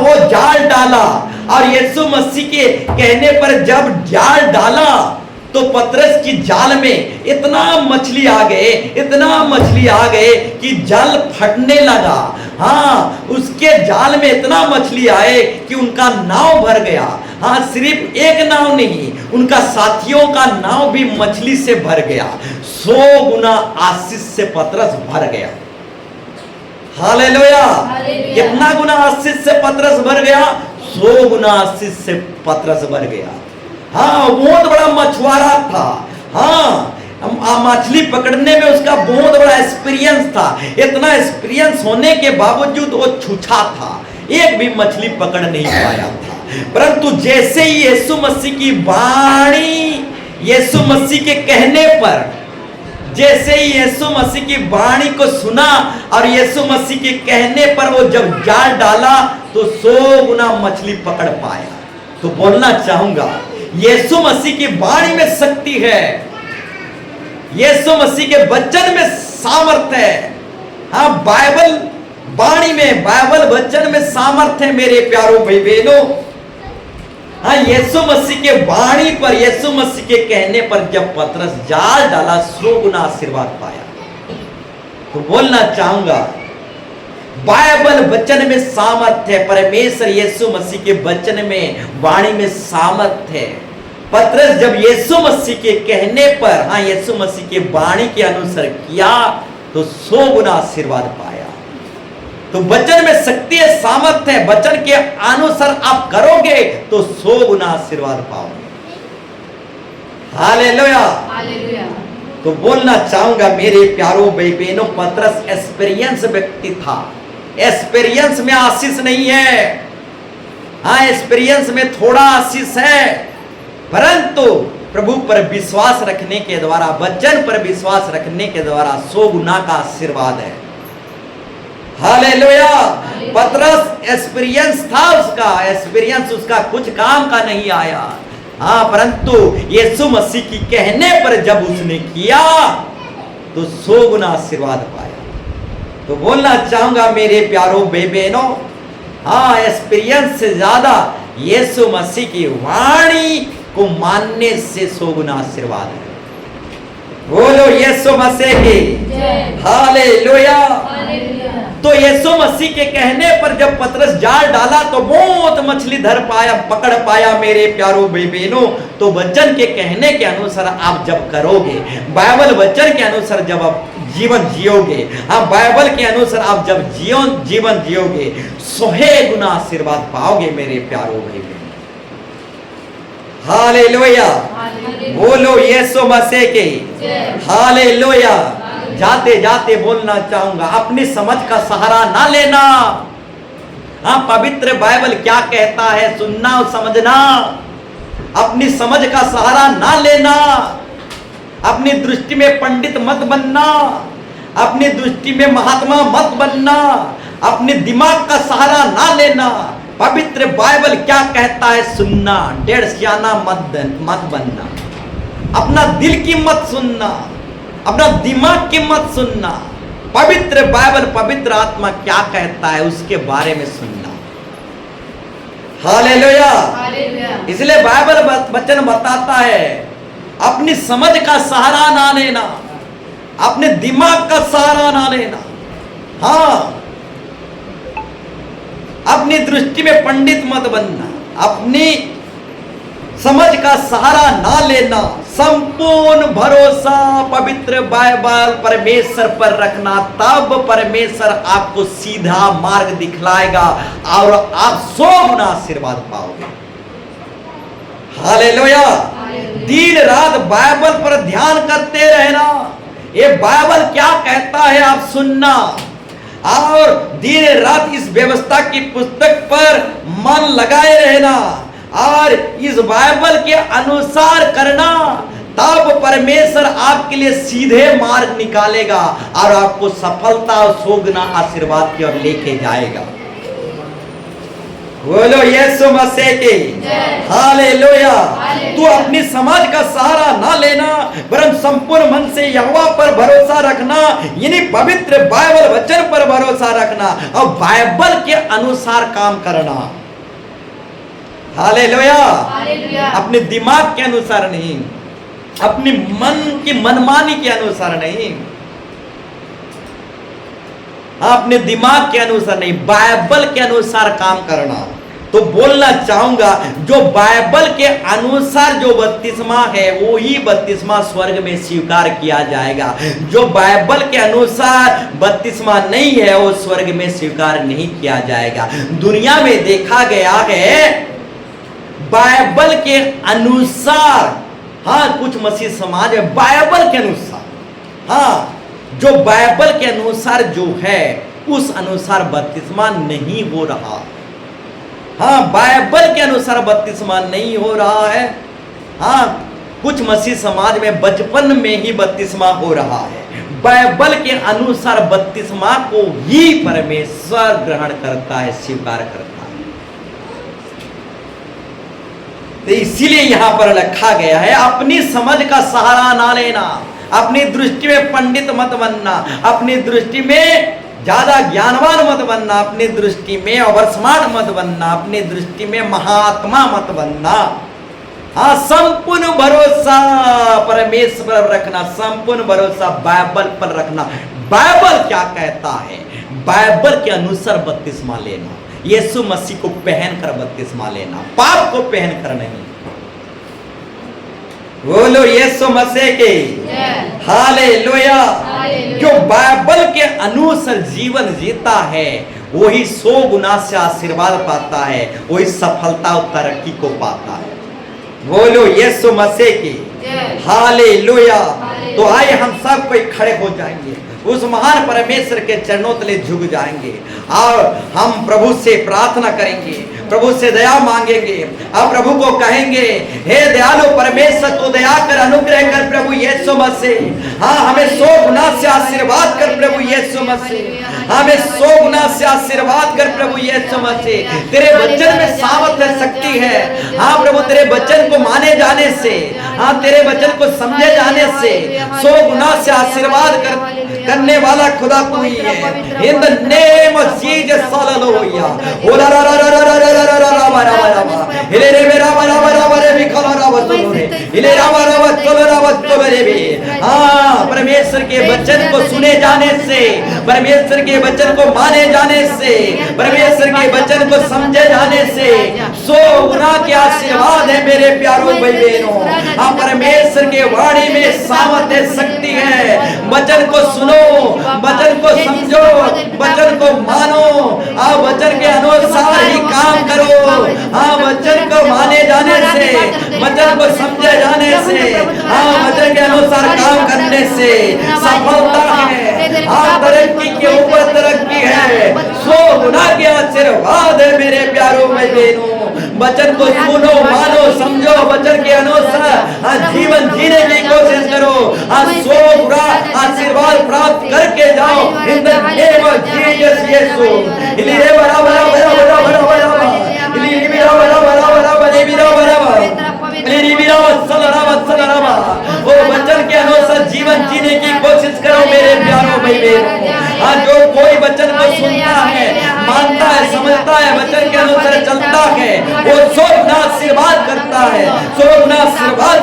वो जाल डाला, और यीशु मसीह के कहने पर जब जाल डाला तो पतरस की जाल में इतना मछली आ गए कि जाल फटने लगा। उसके जाल में इतना मछली आए कि उनका नाव भर गया। सिर्फ एक नाव नहीं, उनका साथियों का नाव भी मछली से भर गया। 100 गुना आशीष से पतरस भर गया। हालेलुया। कितना गुना आशीष से पतरस भर गया? 100 गुना आशीष से पतरस भर गया। बहुत बड़ा मछुआरा था। मछली पकड़ने में उसका बहुत बड़ा एक्सपीरियंस था। इतना एक्सपीरियंस होने के बावजूद वो छूछा था, एक भी मछली पकड़ नहीं पाया था। परंतु जैसे ही यीशु मसीह की वाणी, यीशु मसीह के कहने पर, जैसे ही यीशु मसीह की वाणी को सुना और यीशु मसीह के कहने पर वो जब जाल डाला तो 100 गुना मछली पकड़ पाया। तो बोलना चाहूंगा, यीशु मसीह की वाणी में शक्ति है, यीशु मसीह के वचन में सामर्थ है। हाँ, बाइबल वाणी में, बाइबल वचन में सामर्थ है मेरे प्यारों भाई बहनों। हाँ, यीशु मसीह के वाणी पर, यीशु मसीह के कहने पर जब पतरस जाल डाला 100 गुना आशीर्वाद पाया। तो बोलना चाहूंगा, बाइबल वचन में सामर्थ है, परमेश्वर यीशु मसीह के वचन में, वाणी में सामर्थ है। पतरस जब यीशु मसीह के कहने पर, हाँ, यीशु मसीह के वाणी के अनुसार किया तो 100 गुना आशीर्वाद पाया। तो वचन में शक्ति है, सामर्थ है, वचन के अनुसार आप करोगे तो 100 गुना आशीर्वाद पाओगे। Hallelujah, hallelujah. तो बोलना चाहूंगा मेरे प्यारों भाई बहनों, पतरस एक्सपीरियंस व्यक्ति था। एक्सपीरियंस में आशीष नहीं है, हाँ, एक्सपीरियंस में थोड़ा आशीष है, परंतु प्रभु पर विश्वास रखने के द्वारा, वचन पर विश्वास रखने के द्वारा 100 गुना का आशीर्वाद है। हालेलुया। पतरस एक्सपीरियंस था उसका, एक्सपीरियंस उसका कुछ काम का नहीं आया, हाँ, परंतु यीशु मसीह की कहने पर जब उसने किया तो 100 गुना आशीर्वाद पाया। तो बोलना चाहूंगा मेरे प्यारों भाई बहनों, हाँ, एक्सपीरियंस से ज्यादा यीशु मसीह की वाणी को मानने से 100 गुना आशीर्वाद है। बोलो यीशु मसीह की हालेलुया। तो यीशु मसीह के कहने पर जब पतरस जाल डाला तो बहुत मछली धर पाया, पकड़ पाया मेरे प्यारों भाई बहनों। तो वचन के कहने के अनुसार आप जब करोगे, बाइबल वचन के अनुसार जब आप जीवन जियोगे, हाँ, बाइबल के अनुसार आप जब जीवन जियोगे 100 गुना आशीर्वाद पाओगे मेरे प्यारों भाई बहनों। हालेलुया। बोलो यीशु मसीह के हालेलुया। जाते जाते बोलना चाहूंगा, अपनी समझ का सहारा ना लेना। हाँ, पवित्र बाइबल क्या कहता है सुनना और समझना। अपनी समझ का सहारा ना लेना, अपनी दृष्टि में पंडित मत बनना, अपनी दृष्टि में महात्मा मत बनना, अपने दिमाग का सहारा ना लेना। पवित्र बाइबल क्या कहता है सुनना, डेढ़ सियाना मत बनना, अपना दिल की मत सुनना, अपना दिमाग की मत सुनना। पवित्र बाइबल, पवित्र आत्मा क्या कहता है उसके बारे में सुनना। हालेलुया। इसलिए बाइबल वचन बताता है अपनी समझ का सहारा ना लेना, अपने दिमाग का सहारा ना लेना, हाँ, अपनी दृष्टि में पंडित मत बनना, अपनी समझ का सहारा ना लेना। संपूर्ण भरोसा पवित्र बाइबल परमेश्वर पर रखना, तब परमेश्वर आपको सीधा मार्ग दिखलाएगा और आप 100 गुना आशीर्वाद पाओगे। हालेलुया। दिन रात बाइबल पर ध्यान करते रहना, ये बाइबल क्या कहता है आप सुनना, और दिन रात इस व्यवस्था की पुस्तक पर मन लगाए रहना और इस बाइबल के अनुसार करना। तब परमेश्वर आपके लिए सीधे मार्ग निकालेगा और आपको सफलता और 100 गुना आशीर्वाद की ओर लेके जाएगा। बोलो यीशु मसीह की हालेलुया। तू अपनी समाज का सहारा ना लेना, वरन संपूर्ण मन से यहोवा पर भरोसा रखना, यानी पवित्र बाइबल वचन पर भरोसा रखना और बाइबल के अनुसार काम करना। हालेलुया। अपने दिमाग के अनुसार नहीं, अपनी मन की मनमानी के अनुसार नहीं, अपने दिमाग के अनुसार नहीं, बाइबल के अनुसार काम करना। तो बोलना चाहूंगा, जो बाइबल के अनुसार जो बपतिस्मा है वो ही बपतिस्मा स्वर्ग में स्वीकार किया जाएगा। जो बाइबल के अनुसार बपतिस्मा नहीं है वो स्वर्ग में स्वीकार नहीं किया जाएगा। दुनिया में देखा गया है बाइबल के अनुसार, हाँ, कुछ मसीह समाज है बाइबल के अनुसार, हाँ, जो बाइबल के अनुसार जो है उस अनुसार बपतिस्मा नहीं हो रहा। हाँ, बाइबल के अनुसार बपतिस्मा नहीं हो रहा है। हाँ, कुछ मसीह समाज में बचपन में ही बपतिस्मा हो रहा है। बाइबल के अनुसार बपतिस्मा को ही परमेश्वर ग्रहण करता है, स्वीकार करता है। तो इसीलिए यहां पर लिखा गया है, अपनी समझ का सहारा ना लेना, अपनी दृष्टि में पंडित मत बनना, अपनी दृष्टि में ज्यादा ज्ञानवान मत बनना, अपनी दृष्टि में ओवर स्मार्ट मत बनना, अपनी दृष्टि में महात्मा मत बनना। हाँ, संपूर्ण भरोसा परमेश्वर पर रखना, संपूर्ण भरोसा बाइबल पर रखना। बाइबल क्या कहता है, बाइबल के अनुसार बपतिस्मा लेना, यीशु मसीह को पहनकर बपतिस्मा लेना, पाप को पहनकर नहीं। बोलो यीशु मसीह के हालेलुया। जो बाइबल के अनुसार जीवन जीता है वही 100 गुना से आशीर्वाद पाता है, वही सफलता और तरक्की को पाता है। बोलो यीशु मसीह की हालेलुया। तो आइए हम सब कोई खड़े हो जाएंगे, उस महान परमेश्वर के चरणों तले झुक जाएंगे और हम प्रभु से प्रार्थना करेंगे, प्रभु से दया मांगेंगे और प्रभु को कहेंगे, हे दयालु परमेश्वर तो दया कर, अनुग्रह कर प्रभु यीशु मसीह। हाँ, हमें 100 गुना से आशीर्वाद कर प्रभु यीशु मसीह, हमें 100 गुना से आशीर्वाद कर प्रभु यीशु मसीह। तेरे वचन में सामर्थ है, शक्ति है। हाँ प्रभु, तेरे वचन को माने जाने से, हाँ तेरे वचन को समझे जाने से 100 गुना से आशीर्वाद करने वाला खुदा तू ही है। In the name of Jesus hallelujah. ओला रा रा रा रा रा रा रा रा रा रा रा इले रे मेरा रा रा रा रा रे बिखला रा वा तो रे इले रा रा रा तो रे बे। हाँ, परमेश्वर के वचन को सुने जाने से, परमेश्वर के वचन को माने जाने से, परमेश्वर के वचन को समझे जाने से 100 गुना के आशीर्वाद है मेरे प्यारों भाई बहनों। हाँ, परमेश्वर के वाणी में सामर्थ है, शक्ति है। वचन को सुनो, वचन को समझो, वचन को मानो, हाँ वचन के अनुसार ही काम करो। हाँ, वचन को माने जाने से, वचन को समझे जाने से, हाँ वचन के अनुसार काम करने से सफलता है। हाँ, तरक्की के ऊपर तरक्की है, 100 गुना के आशीर्वाद है मेरे प्यारों भाई बहनों। वचन को सुनो, मानो, समझो, वचन के अनुसार जीवन जीने की कोशिश करो। 100 गुना आशीर्वाद प्राप्त करके जाओ in the name of Jesus यीशु। इली रे बड़ा बड़ा बड़ा बड़ा बड़ा बड़ा इली रे बड़ा बड़ा बड़ा बड़ा बड़ा बड़ा बड़ा इली रे बड़ा वो वचन के अनुसार जीवन जीने की कोशिश करो मेरे प्यारों भाई बहनों। हाँ, जो कोई वचन को सुनता है, मानता है, समझता है, वचन के अनुसार चलता है, वो 100 गुना आशीर्वाद करता है, 100 गुना आशीर्वाद